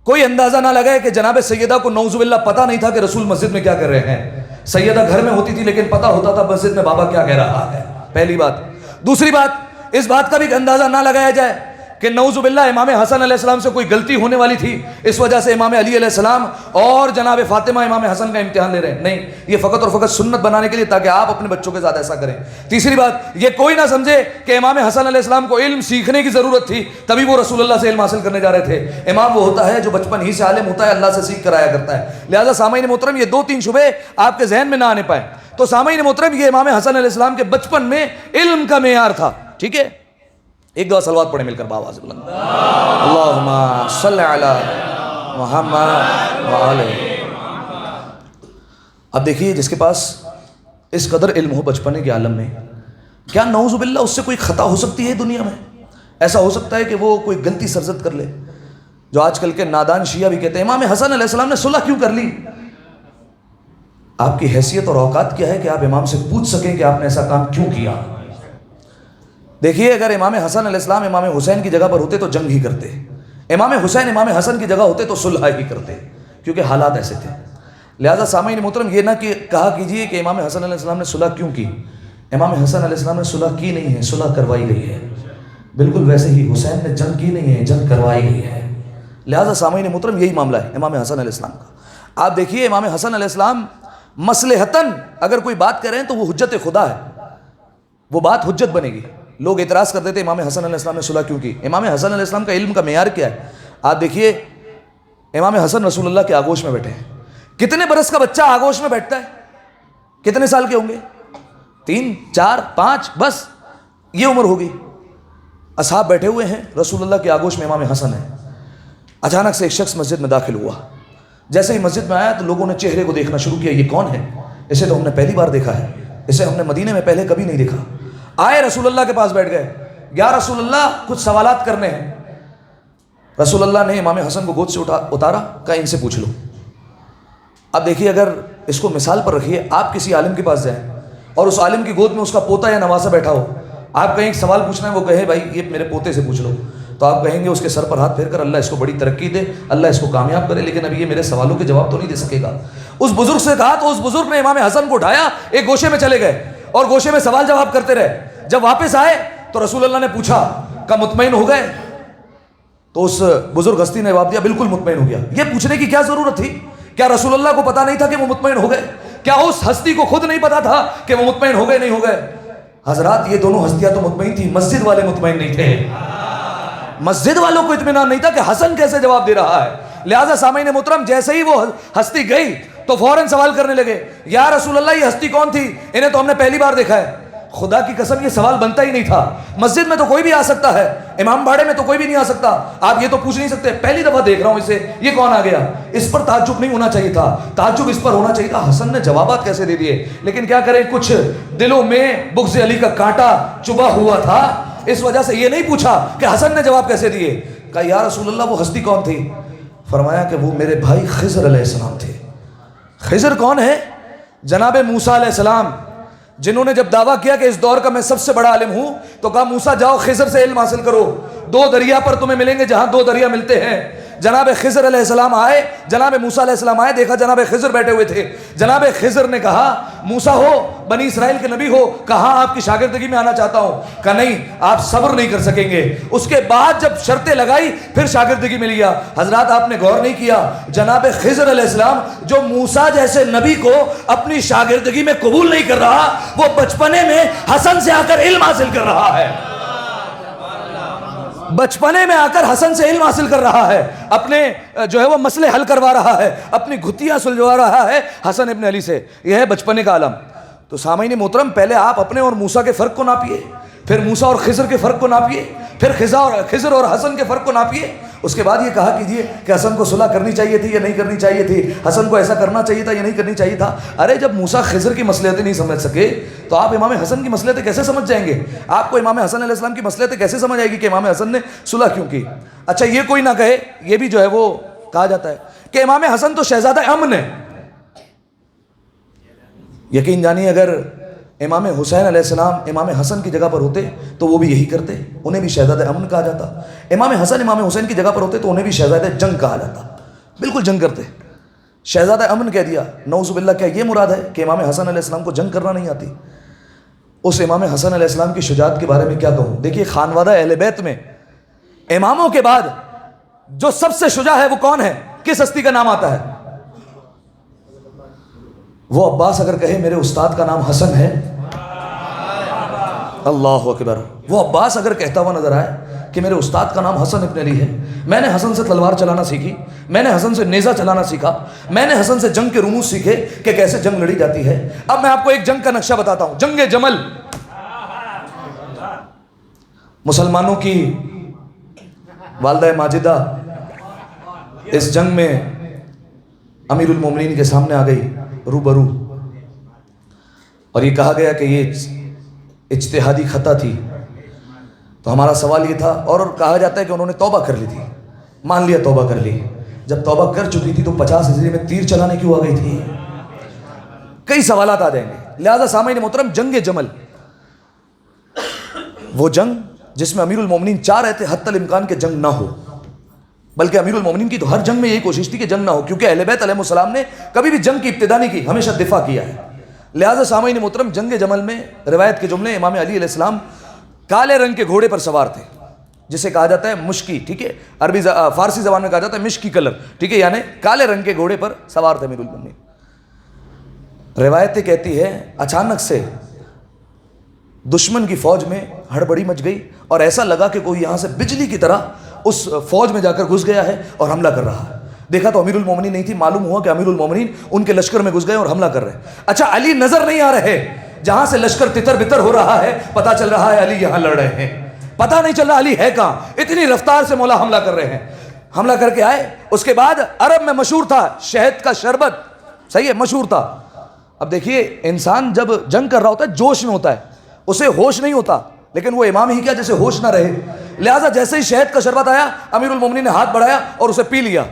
S1: کوئی اندازہ نہ لگائے کہ جناب سیدہ کو نعوذ باللہ پتہ نہیں تھا کہ رسول مسجد میں کیا کر رہے ہیں۔ سیدہ گھر میں ہوتی تھی لیکن پتہ ہوتا تھا مسجد میں بابا کیا کہہ رہا ہے، پہلی بات۔ دوسری بات، اس بات کا بھی اندازہ نہ لگایا جائے کہ نعوذ باللہ امام حسن علیہ السلام سے کوئی غلطی ہونے والی تھی، اس وجہ سے امام علی علیہ السلام اور جناب فاطمہ امام حسن کا امتحان لے رہے ہیں۔ نہیں، یہ فقط اور فقط سنت بنانے کے لیے تاکہ آپ اپنے بچوں کے ساتھ ایسا کریں۔ تیسری بات، یہ کوئی نہ سمجھے کہ امام حسن علیہ السلام کو علم سیکھنے کی ضرورت تھی تبھی وہ رسول اللہ سے علم حاصل کرنے جا رہے تھے۔ امام وہ ہوتا ہے جو بچپن ہی سے عالم ہوتا ہے، اللہ سے سیکھ کر آیا کرتا ہے۔ لہٰذا سامعین محترم، یہ 2-3 شبہ آپ کے ذہن میں نہ آنے پائے۔ تو سامعین محترم، یہ امام حسن علیہ السلام کے بچپن میں علم کا معیار تھا، ٹھیک ہے؟ ایک دفعہ صلوات پڑھیں مل کر بآواز بلند، اللہم صلی علی محمد وآلہ۔ اب دیکھیے جس کے پاس اس قدر علم ہو بچپنے کے عالم میں، کیا نعوذ باللہ اس سے کوئی خطا ہو سکتی ہے دنیا میں؟ ایسا ہو سکتا ہے کہ وہ کوئی غلطی سرزد کر لے؟ جو آج کل کے نادان شیعہ بھی کہتے ہیں امام حسن علیہ السلام نے صلح کیوں کر لی؟ آپ کی حیثیت اور اوقات کیا ہے کہ آپ امام سے پوچھ سکیں کہ آپ نے ایسا کام کیوں کیا؟ دیکھیے اگر امام حسن علیہ السلام امام حسین کی جگہ پر ہوتے تو جنگ ہی کرتے، امام حسین امام حسن کی جگہ ہوتے تو صلح ہی کرتے، کیونکہ حالات ایسے تھے۔ لہذا سامعین محترم، یہ نہ کہ کہا کیجئے کہ امام حسن علیہ السلام نے صلح کیوں کی۔ امام حسن علیہ السلام نے صلح کی نہیں ہے، صلح کروائی گئی ہے۔ بالکل ویسے ہی حسین نے جنگ کی نہیں ہے، جنگ کروائی گئی ہے۔ لہذا سامعین محترم، یہی معاملہ ہے امام حسن علیہ السلام کا۔ آپ دیکھیے امام حسن علیہ السلام مصلحتاً اگر کوئی بات کریں تو وہ حجت خدا ہے، وہ بات حجت بنے گی۔ لوگ اعتراض کر دیتے امام حسن علیہ السلام نے صلح کیوں کی۔ امام حسن علیہ السلام کا علم کا معیار کیا ہے؟ آپ دیکھیے امام حسن رسول اللہ کے آغوش میں بیٹھے ہیں۔ کتنے برس کا بچہ آغوش میں بیٹھتا ہے؟ کتنے سال کے ہوں گے؟ 3 4 5 بس یہ عمر ہوگی۔ اصحاب بیٹھے ہوئے ہیں، رسول اللہ کے آغوش میں امام حسن ہے۔ اچانک سے ایک شخص مسجد میں داخل ہوا۔ جیسے ہی مسجد میں آیا تو لوگوں نے چہرے کو دیکھنا شروع کیا، یہ کون ہے؟ اسے تو ہم نے پہلی بار دیکھا ہے، اسے ہم نے مدینے میں پہلے کبھی نہیں دیکھا۔ آئے رسول اللہ کے پاس بیٹھ گئے، یا رسول اللہ کچھ سوالات کرنے ہیں۔ رسول اللہ نے امام حسن کو گود سے اتارا، کہا ان سے پوچھ لو۔ اب دیکھیے اگر اس کو مثال پر رکھیے، آپ کسی عالم کے پاس جائیں اور اس عالم کی گود میں اس کا پوتا یا نواسا بیٹھا ہو، آپ کہیں ایک سوال پوچھنا ہے، وہ کہے بھائی یہ میرے پوتے سے پوچھ لو، تو آپ کہیں گے اس کے سر پر ہاتھ پھیر کر اللہ اس کو بڑی ترقی دے، اللہ اس کو کامیاب کرے، لیکن ابھی یہ میرے سوالوں کے جواب تو نہیں دے سکے گا۔ اس بزرگ سے کہا تو اس بزرگ نے امام حسن کو اٹھایا، ایک گوشے میں چلے گئے اور گوشے میں سوال جواب کرتے رہے۔ جب واپس آئے تو رسول اللہ نے پوچھا کہ مطمئن ہو گئے؟ تو اس بزرگ ہستی نے جواب دیا بالکل مطمئن ہو گیا۔ یہ پوچھنے کی کیا ضرورت تھی؟ کیا رسول اللہ کو پتا نہیں تھا کہ وہ مطمئن ہو گئے؟ کیا اس ہستی کو خود نہیں پتا تھا کہ وہ مطمئن ہو گئے نہیں ہو گئے؟ حضرات یہ دونوں ہستیاں تو مطمئن تھی، مسجد والے مطمئن نہیں تھے۔ مسجد والوں کو اطمینان نہیں تھا کہ حسن کیسے جواب دے رہا ہے۔ لہذا سامعین محترم، جیسے ہی وہ ہستی گئی تو فوراً سوال کرنے لگے، یا رسول اللہ یہ ہستی کون تھی؟ انہیں تو ہم نے پہلی بار دیکھا ہے۔ خدا کی قسم یہ سوال بنتا ہی نہیں تھا۔ مسجد میں تو کوئی بھی آ سکتا ہے، امام باڑے میں تو کوئی بھی نہیں آ سکتا، آپ یہ تو پوچھ نہیں سکتے پہلی دفعہ دیکھ رہا ہوں اسے، یہ کون آ گیا؟ اس پر تعجب نہیں ہونا چاہیے تھا، تعجب اس پر ہونا چاہیے تھا حسن نے جوابات کیسے دے دیے۔ لیکن کیا کریں، کچھ دلوں میں بغض علی کا کانٹا چبھا ہوا تھا، اس وجہ سے یہ نہیں پوچھا کہ حسن نے جواب کیسے دیے۔ کہا یا رسول اللہ وہ ہستی کون تھی؟ فرمایا کہ وہ میرے بھائی خضر علیہ السلام تھے۔ خضر کون ہے؟ جناب موسیٰ علیہ السلام، جنہوں نے جب دعویٰ کیا کہ اس دور کا میں سب سے بڑا عالم ہوں، تو کہا موسیٰ جاؤ خضر سے علم حاصل کرو، 2 دریا پر تمہیں ملیں گے جہاں 2 دریا ملتے ہیں۔ جناب خضر علیہ السلام آئے, جناب موسیٰ علیہ السلام آئے, دیکھا جناب خضر بیٹھے ہوئے تھے. جناب خضر نے کہا موسیٰ ہو, بنی اسرائیل کے نبی ہو, کہاں آپ کی شاگردگی میں آنا چاہتا ہوں. کہا نہیں, آپ صبر نہیں کر سکیں گے. اس کے بعد جب شرطیں لگائی پھر شاگردگی مل گیا. حضرات آپ نے غور نہیں کیا, جناب خضر علیہ السلام جو موسیٰ جیسے نبی کو اپنی شاگردگی میں قبول نہیں کر رہا, وہ بچپنے میں حسن سے آ کر علم حاصل کر رہا ہے. بچپنے میں آ کر حسن سے علم حاصل کر رہا ہے, اپنے جو ہے وہ مسئلے حل کروا رہا ہے, اپنی گھتیاں سلجھوا رہا ہے حسن ابن علی سے. یہ ہے بچپنے کا عالم. تو سامعین محترم, پہلے آپ اپنے اور موسیٰ کے فرق کو ناپیے, پھر موسیٰ اور خضر کے فرق کو ناپیے, پھر خضر اور حسن کے فرق کو ناپیے. اس کے بعد یہ کہا کیجئے کہ حسن کو صلح کرنی چاہیے تھی یا نہیں کرنی چاہیے تھی, حسن کو ایسا کرنا چاہیے تھا یا نہیں کرنی چاہیے تھا. ارے جب موسیٰ خضر کی مصلحتیں نہیں سمجھ سکے تو آپ امام حسن کی مصلحتیں کیسے سمجھ جائیں گے؟ آپ کو امام حسن علیہ السلام کی مصلحتیں کیسے سمجھ آئے گی کہ امام حسن نے صلح کیوں کی؟ اچھا یہ کوئی نہ کہے, یہ بھی جو ہے وہ کہا جاتا ہے کہ امام حسن تو شہزادہ امن ہے. یقین جانیے اگر امام حسین علیہ السلام امام حسن کی جگہ پر ہوتے تو وہ بھی یہی کرتے, انہیں بھی شہزادہ امن کہا جاتا. امام حسن امام حسین کی جگہ پر ہوتے تو انہیں بھی شہزادہ جنگ کہا جاتا, بالکل جنگ کرتے. شہزادہ امن کہہ دیا, نعوذ باللہ, کیا یہ مراد ہے کہ امام حسن علیہ السلام کو جنگ کرنا نہیں آتی؟ اس امام حسن علیہ السلام کی شجاعت کے بارے میں کیا کہوں. دیکھیے خانوادہ اہل بیت میں اماموں کے بعد جو سب سے شجاع ہے وہ کون ہے؟ کس ہستی کا نام آتا ہے؟ وہ عباس اگر کہے میرے استاد کا نام حسن ہے, اللہ اکبر, وہ عباس اگر کہتا ہوا نظر آئے کہ میرے استاد کا نام حسن ابن علی ہے, میں نے حسن سے تلوار چلانا سیکھی, میں نے حسن سے نیزہ چلانا سیکھا, میں نے حسن سے جنگ کے رموز سیکھے کہ کیسے جنگ لڑی جاتی ہے. اب میں آپ کو ایک جنگ کا نقشہ بتاتا ہوں, جنگ جمل. مسلمانوں کی والدہ ماجدہ اس جنگ میں امیر المومنین کے سامنے آ گئی روبرو, اور یہ کہا گیا کہ یہ اجتہادی خطا تھی. تو ہمارا سوال یہ تھا, اور کہا جاتا ہے کہ انہوں نے توبہ کر لی تھی, مان لیا توبہ کر لی. جب توبہ کر چکی تھی تو 50 ہجری میں تیر چلانے کیوں آ گئی تھی؟ کئی سوالات آ جائیں گے. لہذا سامعین محترم, جنگ جمل وہ جنگ جس میں امیر المومنین چاہ رہے تھے حتی الامکان کے جنگ نہ ہو, بلکہ امیر المومنین کی تو ہر جنگ میں یہی کوشش تھی کہ جنگ نہ ہو, کیونکہ اہل بیت علیہ السلام نے کبھی بھی جنگ کی ابتدا نہیں کی, ہمیشہ دفاع کیا ہے. لہذا سامعین محترم, جنگ جمل میں روایت کے جملے, امام علی علیہ السلام کالے رنگ کے گھوڑے پر سوار تھے, جسے کہا جاتا ہے مشکی, ٹھیک ہے, عربی فارسی زبان میں کہا جاتا ہے مشکی کلر, ٹھیک ہے, یعنی کالے رنگ کے گھوڑے پر سوار تھے امیر المومنین. روایتیں کہتی ہے اچانک سے دشمن کی فوج میں ہڑبڑی مچ گئی, اور ایسا لگا کہ کوئی یہاں سے بجلی کی طرح اس فوج میں جا کر گھس گیا ہے اور حملہ کر رہا ہے. دیکھا تو امیر المومنین نہیں تھی, معلوم ہوا کہ امیر المومنین ان کے لشکر میں گھس گئے اور حملہ کر رہے ہیں. اچھا علی نظر نہیں آ رہے, جہاں سے لشکر تتر بتر ہو رہا ہے پتہ چل رہا ہے علی یہاں لڑ رہے ہیں, پتہ نہیں چل رہا علی ہے کہاں, اتنی رفتار سے مولا حملہ کر رہے ہیں. حملہ کر کے آئے. اس کے بعد عرب میں مشہور تھا شہد کا شربت, صحیح ہے, مشہور تھا. اب دیکھیے انسان جب جنگ کر رہا ہوتا ہے جوش میں ہوتا ہے, اسے ہوش نہیں ہوتا, لیکن وہ امام ہی کیا جیسے ہوش نہ رہے. لہٰذا جیسے ہی شہد کا شربت آیا امیر المومنین نے ہاتھ بڑھایا اور اسے پی لیا,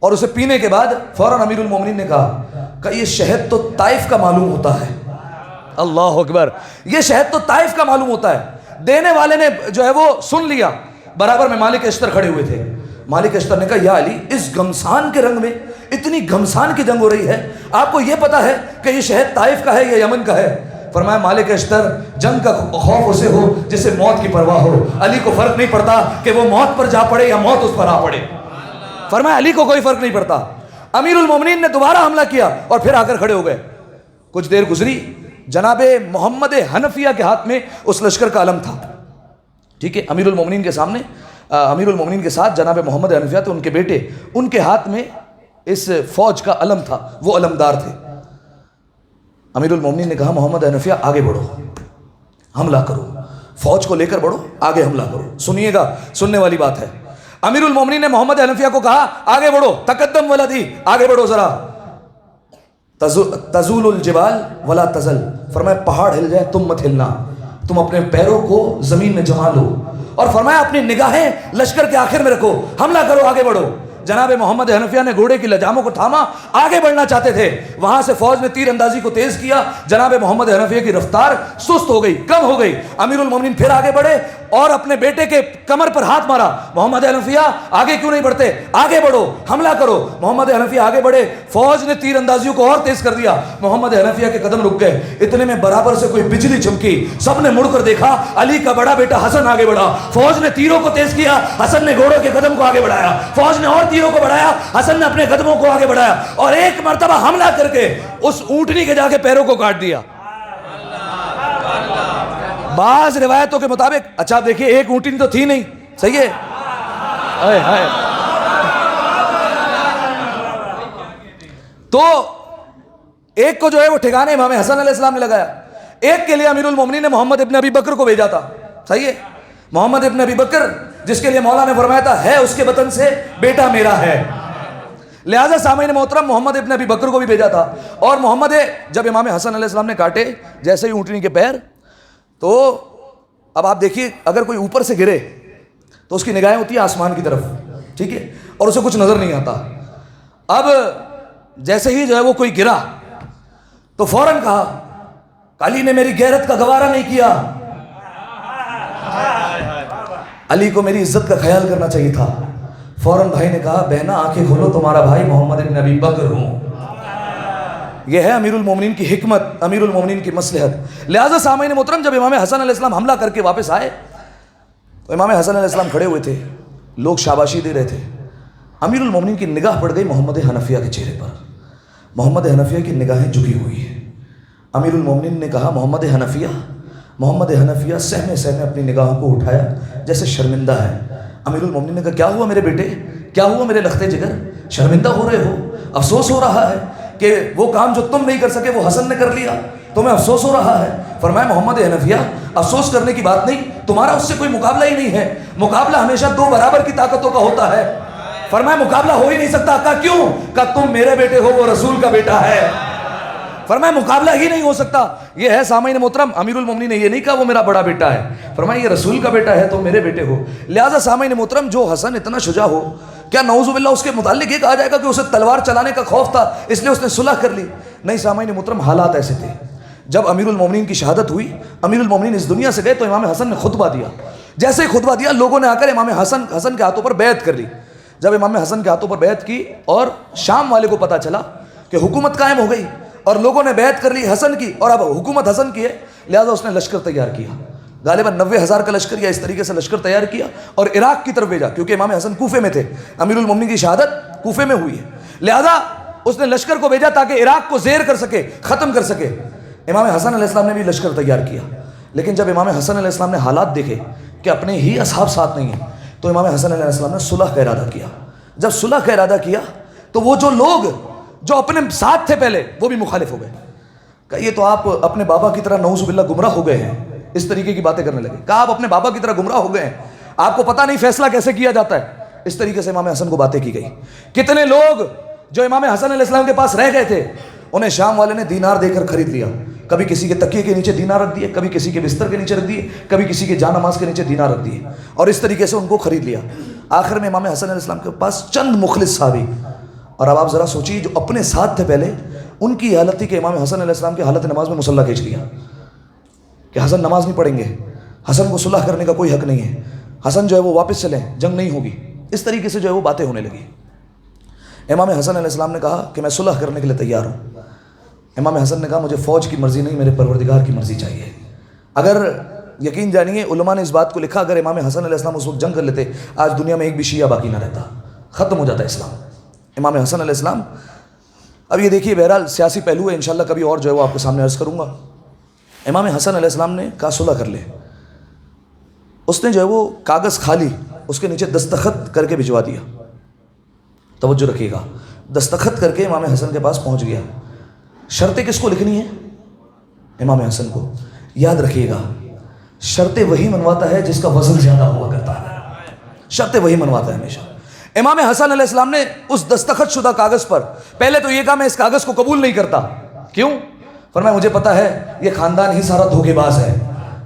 S1: اور اسے پینے کے بعد فوراً امیر المومنین نے کہا کہ یہ شہد تو طائف کا معلوم ہوتا ہے. اللہ اکبر, یہ شہد تو طائف کا معلوم ہوتا ہے. دینے والے نے جو ہے وہ سن لیا. برابر میں مالک اشتر کھڑے ہوئے تھے. مالک اشتر نے کہا یا علی, اس گھمسان کے رنگ میں اتنی گھمسان کی جنگ ہو رہی ہے, آپ کو یہ پتا ہے کہ یہ شہد طائف کا ہے یا یمن کا ہے؟ فرمایا مالک اشتر, جنگ کا خوف اسے ہو جسے موت کی پرواہ ہو. علی کو فرق نہیں پڑتا کہ وہ موت پر جا پڑے یا موت اس پر آ پڑے. فرمایا علی کو کوئی فرق نہیں پڑتا. امیر المومنین نے دوبارہ حملہ کیا اور پھر آ کر کھڑے ہو گئے. کچھ دیر گزری, جناب محمد حنفیہ کے ہاتھ میں اس لشکر کا علم تھا, ٹھیک ہے, امیر المومنین کے سامنے, امیر المومنین کے ساتھ جناب محمد حنفیہ تھے, ان کے بیٹے, ان کے ہاتھ میں اس فوج کا علم تھا, وہ علمدار تھے. امیر المومنین نے کہا محمد حنفیہ آگے بڑھو, حملہ کرو, فوج کو لے کر بڑھو, آگے حملہ کرو. سنیے گا, سننے والی بات ہے. امیر المومنین نے محمد حنفیہ کو کہا آگے بڑھو, تقدم ولدی, آگے بڑھو ذرا. تزول الجبال ولا تزل, فرمایا پہاڑ ہل جائے تم مت ہلنا, تم اپنے پیروں کو زمین میں جما لو, اور فرمایا اپنی نگاہیں لشکر کے آخر میں رکھو, حملہ کرو, آگے بڑھو. جناب محمد حنفیہ نے گھوڑے کی لجاموں کو تھاما, آگے بڑھنا چاہتے تھے. وہاں سے فوج نے تیر اندازی کو تیز کیا, جناب محمد حنفیہ کی رفتار سست ہو گئی, کم ہو گئی. امیر المومنین پھر آگے بڑھے, اور اپنے بیٹے کے کمر پر ہاتھ مارا، محمد حنفیہ آگے کیوں نہیں بڑھتے، آگے بڑھو، حملہ کرو۔ محمد حنفیہ آگے بڑھے، فوج نے تیر اندازیوں کو اور تیز کر دیا، محمد حنفیہ کے قدم رک گئے۔ اتنے میں برابر سے کوئی بجلی چمکی، سب نے مڑ کر دیکھا، علی کا بڑا بیٹا حسن آگے بڑھا۔ فوج نے تیروں کو تیز کیا، حسن نے گھوڑوں کے قدم کو آگے بڑھایا، فوج نے اور تیروں کو بڑھایا، حسن نے اپنے قدموں کو آگے بڑھایا، اور ایک مرتبہ حملہ کر کے اس اونٹنی کے جا کے پیروں کو کاٹ دیا۔ بعض روایتوں کے مطابق، اچھا دیکھیے ایک اونٹنی تو تھی نہیں، صحیح ہے، ہائے ہائے، تو ایک کو جو ہے وہ ٹھکانے امام حسن علیہ السلام نے لگایا، ایک کے لیے امیر المومنین نے محمد ابن ابی بکر کو بھیجا تھا، صحیح ہے، محمد ابن ابی بکر جس کے لیے مولا نے فرمایا تھا ہے اس کے وطن سے بیٹا میرا ہے، لہذا سامعین محترم محمد ابن ابی بکر کو بھی بھیجا تھا۔ اور محمد جب امام حسن علیہ السلام نے کاٹے جیسے ہی اونٹنی کے پیر، تو اب آپ دیکھیے اگر کوئی اوپر سے گرے تو اس کی نگاہیں ہوتی ہیں آسمان کی طرف، ٹھیک ہے، اور اسے کچھ نظر نہیں آتا۔ اب جیسے ہی جو ہے وہ کوئی گرا تو فوراً کہا علی نے میری غیرت کا گوارا نہیں کیا، علی کو میری عزت کا خیال کرنا چاہیے تھا۔ فوراً بھائی نے کہا بہنا آنکھیں کھولو، تمہارا بھائی محمد ابن ابی بکر ہوں۔ یہ ہے امیر المومنین کی حکمت، امیر المومنین کی مصلحت۔ لہٰذا سامعین محترم جب امام حسن علیہ السلام حملہ کر کے واپس آئے تو امام حسن علیہ السلام کھڑے ہوئے تھے، لوگ شاباشی دے رہے تھے۔ امیر المومنین کی نگاہ پڑ گئی محمد حنفیہ کے چہرے پر، محمد حنفیہ کی نگاہیں جھکی ہوئی ہیں۔ امیر المومنین نے کہا محمد حنفیہ سہمے سہمے اپنی نگاہوں کو اٹھایا جیسے شرمندہ ہے۔ امیر المومنین نے کہا کیا ہوا میرے بیٹے، کیا ہوا میرے لختے جگر، شرمندہ ہو رہے ہو، افسوس ہو رہا ہے کہ وہ کام جو تم نہیں کر سکے وہ حسن نے کر لیا، تمہیں افسوس ہو رہا ہے؟ فرمایا محمد حنفیہ افسوس کرنے کی بات نہیں، تمہارا اس سے کوئی مقابلہ ہی نہیں ہے، مقابلہ ہمیشہ دو برابر کی طاقتوں کا ہوتا ہے۔ فرمایا مقابلہ ہو ہی نہیں سکتا۔ کہا کیوں؟ کہا تم میرے بیٹے ہو، وہ رسول کا بیٹا ہے۔ فرمایا مقابلہ ہی نہیں ہو سکتا۔ یہ ہے سامعین محترم، امیر المومنین نے یہ نہیں کہا وہ میرا بڑا بیٹا ہے، فرمایا یہ رسول کا بیٹا ہے، تم میرے بیٹے ہو۔ لہٰذا سامعین محترم جو حسن اتنا شجاع ہو، کیا نعوذ باللہ اس کے متعلق یہ کہا جائے گا کہ اسے تلوار چلانے کا خوف تھا اس لیے اس نے صلح کر لی؟ نہیں سامعین محترم، حالات ایسے تھے۔ جب امیر المومنین کی شہادت ہوئی، امیر المومنین اس دنیا سے گئے تو امام حسن نے خطبہ دیا۔ جیسے ہی خطبہ دیا لوگوں نے آ کر امام حسن کے ہاتھوں پر بیعت کر لی۔ جب امام حسن کے ہاتھوں پر بیعت کی اور شام والے کو پتہ چلا کہ حکومت قائم ہو گئی اور لوگوں نے بیعت کر لی حسن کی اور اب حکومت حسن کی ہے، لہذا اس نے لشکر تیار کیا، غالباً 90,000 کا لشکر یا اس طریقے سے لشکر تیار کیا اور عراق کی طرف بھیجا، کیونکہ امام حسن کوفے میں تھے، امیر المومنین کی شہادت کوفے میں ہوئی ہے، لہذا اس نے لشکر کو بھیجا تاکہ عراق کو زیر کر سکے، ختم کر سکے۔ امام حسن علیہ السلام نے بھی لشکر تیار کیا، لیکن جب امام حسن علیہ السلام نے حالات دیکھے کہ اپنے ہی اصحاب ساتھ نہیں ہیں تو امام حسن علیہ السلام نے صلح کا ارادہ کیا۔ جب صلح کا ارادہ کیا تو وہ جو لوگ جو اپنے ساتھ تھے پہلے وہ بھی مخالف ہو گئے، کہ یہ تو آپ اپنے بابا کی طرح نعوذ باللہ گمراہ ہو گئے ہیں، اس طریقے کی باتیں کرنے لگے۔ کہا آپ اپنے بابا کی طرح گمراہ ہو گئے ہیں، آپ کو پتہ نہیں فیصلہ کیسے کیا جاتا ہے، اس طریقے سے امام حسن کو باتیں کی گئی۔ کتنے لوگ جو امام حسن علیہ السلام کے پاس رہ گئے تھے انہیں شام والے نے دینار دے کر خرید لیا، کبھی کسی کے تکیے کے نیچے دینار رکھ دیے، کبھی کسی کے بستر کے نیچے رکھ دیے، کبھی کسی کے جان نماز کے نیچے دینار رکھ دیے، اور اس طریقے سے ان کو خرید لیا۔ آخر میں امام حسن علیہ السلام کے پاس چند مخلص صحابی، اور اب آپ ذرا سوچیے جو اپنے ساتھ تھے پہلے ان کی حالت تھی کہ امام حسن علیہ السلام کی حالت نماز میں مصلی کھینچ لیا کہ حسن نماز نہیں پڑھیں گے، حسن کو صلح کرنے کا کوئی حق نہیں ہے، حسن جو ہے وہ واپس چلیں، جنگ نہیں ہوگی، اس طریقے سے جو ہے وہ باتیں ہونے لگی۔ امام حسن علیہ السلام نے کہا کہ میں صلح کرنے کے لیے تیار ہوں۔ امام حسن نے کہا مجھے فوج کی مرضی نہیں، میرے پروردگار کی مرضی چاہیے۔ اگر یقین جانیے علماء نے اس بات کو لکھا اگر امام حسن علیہ السلام اس وقت جنگ کر لیتے آج دنیا میں ایک بھی شیعہ باقی نہ رہتا، ختم ہو جاتا اسلام۔ امام حسن علیہ السلام، اب یہ دیکھیے بہرحال سیاسی پہلو ہے، انشاءاللہ کبھی اور جو ہے وہ آپ کے سامنے عرض کروں گا۔ امام حسن علیہ السلام نے کہا صلح کر لے، اس نے جو ہے وہ کاغذ خالی اس کے نیچے دستخط کر کے بھجوا دیا، توجہ رکھیے گا، دستخط کر کے امام حسن کے پاس پہنچ گیا۔ شرطیں کس کو لکھنی ہیں؟ امام حسن کو۔ یاد رکھیے گا شرطیں وہی منواتا ہے جس کا وزن زیادہ ہوا کرتا ہے، شرطیں وہی منواتا ہے ہمیشہ۔ امام حسن علیہ السلام نے اس دستخط شدہ کاغذ پر پہلے تو یہ کہا میں اس کاغذ کو قبول نہیں کرتا۔ کیوں؟ فرمایا مجھے پتا ہے یہ خاندان ہی سارا دھوکے باز ہے،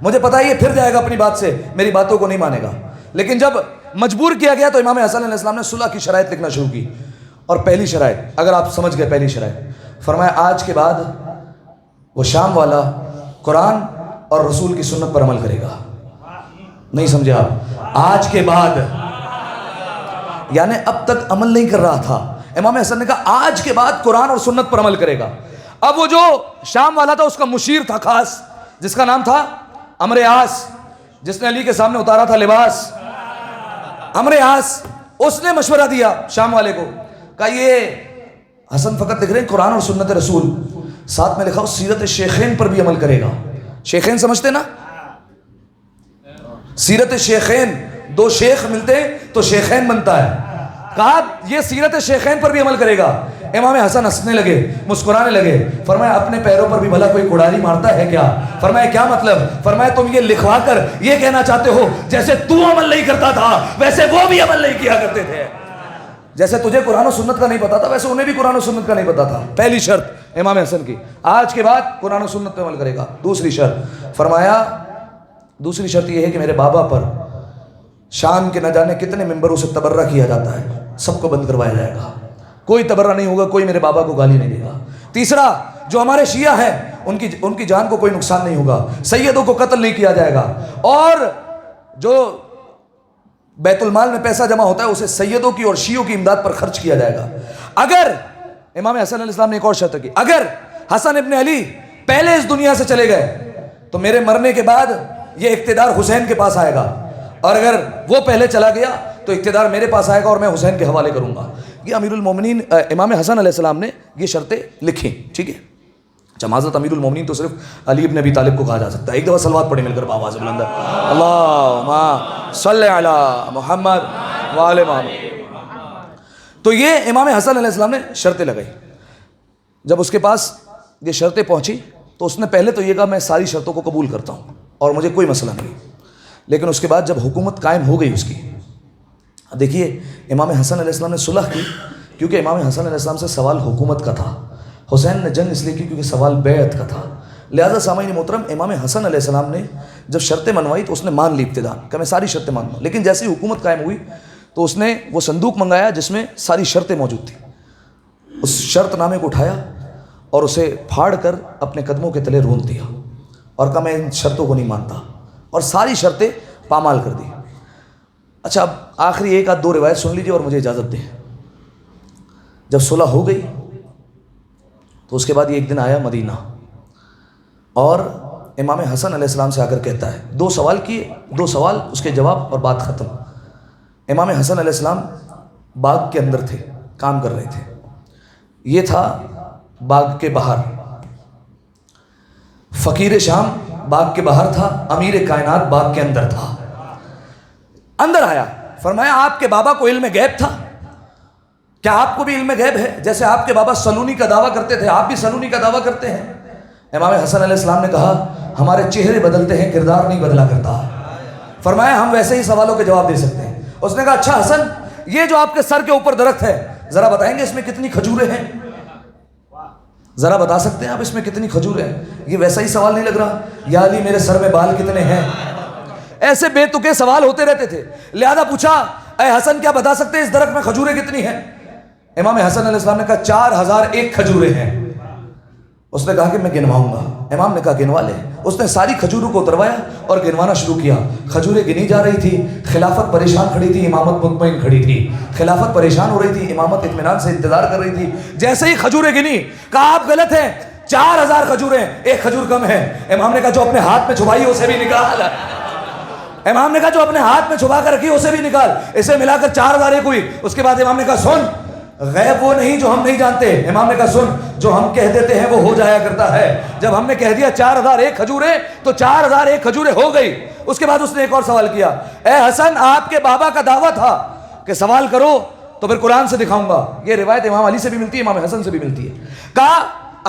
S1: مجھے پتا ہے یہ پھر جائے گا اپنی بات سے، میری باتوں کو نہیں مانے گا۔ لیکن جب مجبور کیا گیا تو امام حسن علیہ السلام نے صلح کی شرائط لکھنا شروع کی، اور پہلی شرائط اگر آپ سمجھ گئے، پہلی شرائط فرمایا آج کے بعد وہ شام والا قرآن اور رسول کی سنت پر عمل کرے گا۔ نہیں سمجھے آپ؟ آج کے بعد یعنی اب تک عمل نہیں کر رہا تھا. امام حسن نے کہا آج کے بعد قرآن اور سنت پر عمل کرے گا. اب وہ جو شام والا تھا اس کا مشیر تھا خاص, جس کا نام تھا عمرو عاص, جس نے علی کے سامنے اتارا تھا لباس. عمرو عاص اس نے مشورہ دیا شام والے کو, کہا یہ حسن فقط لکھ رہے ہیں قرآن اور سنت رسول, ساتھ میں لکھا سیرت شیخین پر بھی عمل کرے گا. شیخین سمجھتے نا, سیرت شیخین, دو شیخ ملتے تو شیخین بنتا ہے. کہا یہ سیرت شیخین پر بھی عمل کرے گا. امام حسن ہنسنے لگے, مسکرانے لگے. فرمایا اپنے پیروں پر بھی بھلا کوئی کڑاری مارتا ہے کیا؟ فرمایا کیا مطلب؟ فرمایا تم یہ لکھوا کر یہ کہنا چاہتے ہو جیسے تو عمل نہیں کرتا تھا ویسے وہ بھی عمل نہیں کیا کرتے تھے. جیسے تجھے قرآن و سنت کا نہیں پتا تھا ویسے انہیں بھی قرآن و سنت کا نہیں پتا تھا. پہلی شرط امام حسن کی, آج کے بعد قرآن و سنت پہ عمل کرے گا. دوسری شرط, فرمایا دوسری شرط یہ ہے کہ میرے بابا پر شام کے نہ جانے کتنے ممبروں سے تبرہ کیا جاتا ہے, سب کو بند کروایا جائے گا. کوئی تبرہ نہیں ہوگا, کوئی میرے بابا کو گالی نہیں دے گا. تیسرا, جو ہمارے شیعہ ہیں ان کی جان کو کوئی نقصان نہیں ہوگا, سیدوں کو قتل نہیں کیا جائے گا, اور جو بیت المال میں پیسہ جمع ہوتا ہے اسے سیدوں کی اور شیعوں کی امداد پر خرچ کیا جائے گا. اگر امام حسن علیہ السلام نے ایک اور شرط کی, اگر حسن ابن علی پہلے اس دنیا سے چلے گئے تو میرے مرنے کے بعد یہ اقتدار حسین کے پاس آئے گا, اور اگر وہ پہلے چلا گیا تو اقتدار میرے پاس آئے گا اور میں حسین کے حوالے کروں گا. یہ امیر المومنین امام حسن علیہ السلام نے یہ شرطیں لکھی. ٹھیک ہے, حضرت امیر المومنین تو صرف علی ابن ابی طالب کو کہا جا سکتا ہے. ایک دفعہ صلوات پڑھیں مل کر آواز بلند, اللہم صلی علی محمد وآل محمد. تو یہ امام حسن علیہ السلام نے شرطیں لگائی. جب اس کے پاس یہ شرطیں پہنچی تو اس نے پہلے تو یہ کہا میں ساری شرطوں کو قبول کرتا ہوں اور مجھے کوئی مسئلہ نہیں. لیکن اس کے بعد جب حکومت قائم ہو گئی اس کی, دیکھیے امام حسن علیہ السلام نے صلح کی کیونکہ امام حسن علیہ السلام سے سوال حکومت کا تھا. حسین نے جنگ اس لیے کی کیونکہ سوال بیعت کا تھا. لہذا سامعین محترم, امام حسن علیہ السلام نے جب شرطیں منوائی تو اس نے مان لی ابتداء کہ میں ساری شرطیں مان لوں. لیکن جیسے ہی حکومت قائم ہوئی تو اس نے وہ صندوق منگایا جس میں ساری شرطیں موجود تھیں. اس شرط نامے کو اٹھایا اور اسے پھاڑ کر اپنے قدموں کے تلے رون دیا اور کہا میں ان شرطوں کو نہیں مانتا, اور ساری شرطیں پامال کر دی. اچھا, اب آخری ایک آدھ دو روایت سن لیجیے اور مجھے اجازت دیں. جب صلح ہو گئی تو اس کے بعد یہ ایک دن آیا مدینہ اور امام حسن علیہ السلام سے آ کر کہتا ہے, دو سوال کیے, دو سوال اس کے جواب اور بات ختم. امام حسن علیہ السلام باغ کے اندر تھے, کام کر رہے تھے. یہ تھا باغ کے باہر, فقیر شام باغ کے باہر تھا, امیر کائنات باغ کے اندر تھا. اندر آیا, فرمایا آپ کے بابا کو علم غیب تھا, کیا آپ کو بھی علم غیب ہے؟ جیسے آپ کے بابا سلونی کا دعویٰ کرتے تھے آپ بھی سلونی کا دعویٰ کرتے ہیں. امام حسن علیہ السلام نے کہا ہمارے چہرے بدلتے ہیں, کردار نہیں بدلا کرتا. فرمایا ہم ویسے ہی سوالوں کے جواب دے سکتے ہیں. اس نے کہا اچھا حسن, یہ جو آپ کے سر کے اوپر درخت ہے ذرا بتائیں گے اس میں کتنی کھجوریں ہیں؟ ذرا بتا سکتے ہیں آپ اس میں کتنی کھجوریں ہیں؟ یہ ویسا ہی سوال نہیں لگ رہا؟ یا علی میرے سر میں بال کتنے ہیں؟ ایسے بے تکے سوال ہوتے رہتے تھے. لہذا پوچھا اے حسن کیا بتا سکتے ہیں اس درخت میں کھجوریں کتنی ہیں؟ امام حسن علیہ السلام نے کہا 4001 کھجوریں ہیں. اس نے کہا کہ میں گنواؤں گا. امام نے کہا گنوا لے. اس نے ساری کھجوروں کو اتروایا اور گنوانا شروع کیا. کھجوریں گنی جا رہی تھی, خلافت پریشان کھڑی تھی, امامت مطمئن کھڑی تھی. خلافت پریشان ہو رہی تھی, امامت اطمینان سے انتظار کر رہی تھی. جیسے ہی کھجوریں گنی کہا آپ غلط ہیں, 4000 کھجوریں, ایک کھجور کم ہے. امام نے کہا جو اپنے ہاتھ میں چھپائی اسے بھی نکال. امام نے کہا جو اپنے ہاتھ میں چھپا کر رکھی اسے بھی نکال. اسے ملا کر 4001 ہوئی. اس کے بعد امام نے کہا سن, غیب وہ نہیں جو ہم نہیں جانتے. امام نے کہا سن, جو ہم کہہ دیتے ہیں وہ ہو جایا کرتا ہے. جب ہم نے کہہ دیا 4001 کھجوریں تو 4001 کھجوریں ہو گئی. اس کے بعد اس نے ایک اور سوال کیا, اے حسن آپ کے بابا کا دعویٰ تھا کہ سوال کرو تو پھر قرآن سے دکھاؤں گا. یہ روایت امام علی سے بھی ملتی ہے, امام حسن سے بھی ملتی ہے. کہا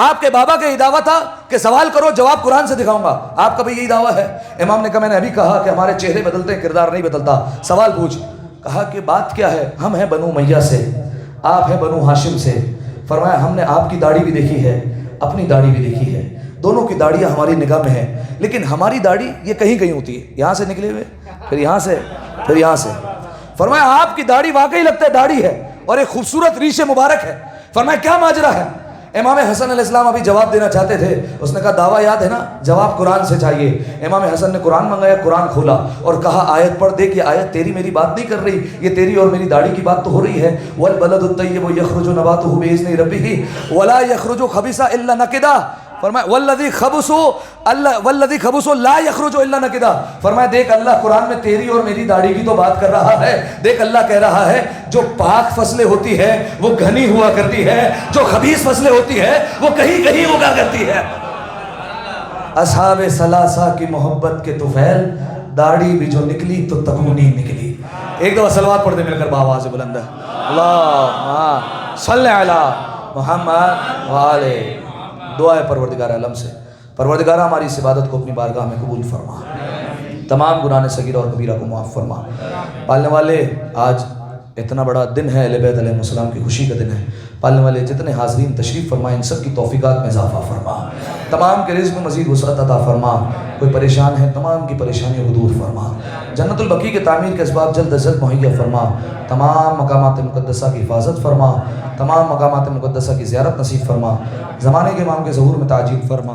S1: آپ کے بابا کا یہ دعویٰ تھا کہ سوال کرو جواب قرآن سے دکھاؤں گا, آپ کا بھی یہی دعویٰ ہے؟ امام نے کہا میں نے ابھی کہا کہ ہمارے چہرے بدلتے ہیں, کردار نہیں بدلتا. سوال پوچھ. کہا کہ بات کیا ہے؟ ہم ہیں بنو امیہ سے, آپ ہیں بنو ہاشم سے. فرمایا ہم نے آپ کی داڑھی بھی دیکھی ہے, اپنی داڑھی بھی دیکھی ہے, دونوں کی داڑیاں ہماری نگاہ میں ہیں, لیکن ہماری داڑھی یہ کہیں کہیں ہوتی ہے, یہاں سے نکلے ہوئے, پھر یہاں سے, پھر یہاں سے. فرمایا آپ کی داڑھی واقعی لگتا ہے داڑھی ہے اور ایک خوبصورت ریش مبارک ہے. فرمایا کیا ماجرا ہے؟ امام حسن علیہ السلام ابھی جواب دینا چاہتے تھے، اس نے کہا دعویٰ یاد ہے نا، جواب قرآن سے چاہیے۔ امام حسن نے قرآن منگایا، قرآن کھولا اور کہا آیت پڑھ دیکھ، یہ آیت تیری میری بات نہیں کر رہی، یہ تیری اور میری داڑھی کی بات تو ہو رہی ہے۔ والبلد الطیب یخرج نباتہ بإذن ربہ ولا یخرج خبثا الا نکدا، فرمایا والذی خبث لا یخرج الا نکدا، فرمایا دیکھ اللہ قرآن میں تیری اور میری داڑھی کی تو بات کر رہا ہے، دیکھ اللہ کہہ رہا ہے جو پاک فصلیں ہوتی ہے وہ گھنی ہوا کرتی ہے، جو خبیث فصلیں ہوتی ہے وہ کہیں کہیں اگا کرتی ہے۔ اصحاب ثلاثہ کی محبت کے طفیل، داڑھی بھی جو نکلی تو تکونی نکلی۔ ایک دفعہ صلوات پڑھ دے مل کر بآواز بلند ہے، اللہم صلی علی محمد وآلہ۔ دعا ہے پروردگار عالم سے، پروردگار ہماری اس عبادت کو اپنی بارگاہ میں قبول فرما، تمام گناہ صغیرہ اور کبیرہ کو معاف فرما۔ پالنے والے آج اتنا بڑا دن ہے، اہل بیت علیہ السلام کی خوشی کا دن ہے، پالنے والے جتنے حاضرین تشریف فرمائے ان سب کی توفیقات میں اضافہ فرما، تمام کے رزق میں مزید وسعت عطا فرما، کوئی پریشان ہے تمام کی پریشانیوں کو دور فرما، جنت البقیع کے تعمیر کے اسباب جلد از جلد مہیا فرما، تمام مقامات مقدسہ کی حفاظت فرما، تمام مقامات مقدسہ کی زیارت نصیب فرما، زمانے کے امام کے ظہور میں تعجیل فرما،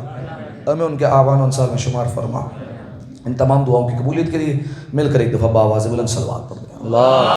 S1: ہمیں ان کے آوان و انصار میں شمار فرما۔ ان تمام دعاؤں کی قبولیت کے لیے مل کر ایک دفعہ بآواز بلند صلوات پڑھ دیں۔ اللہ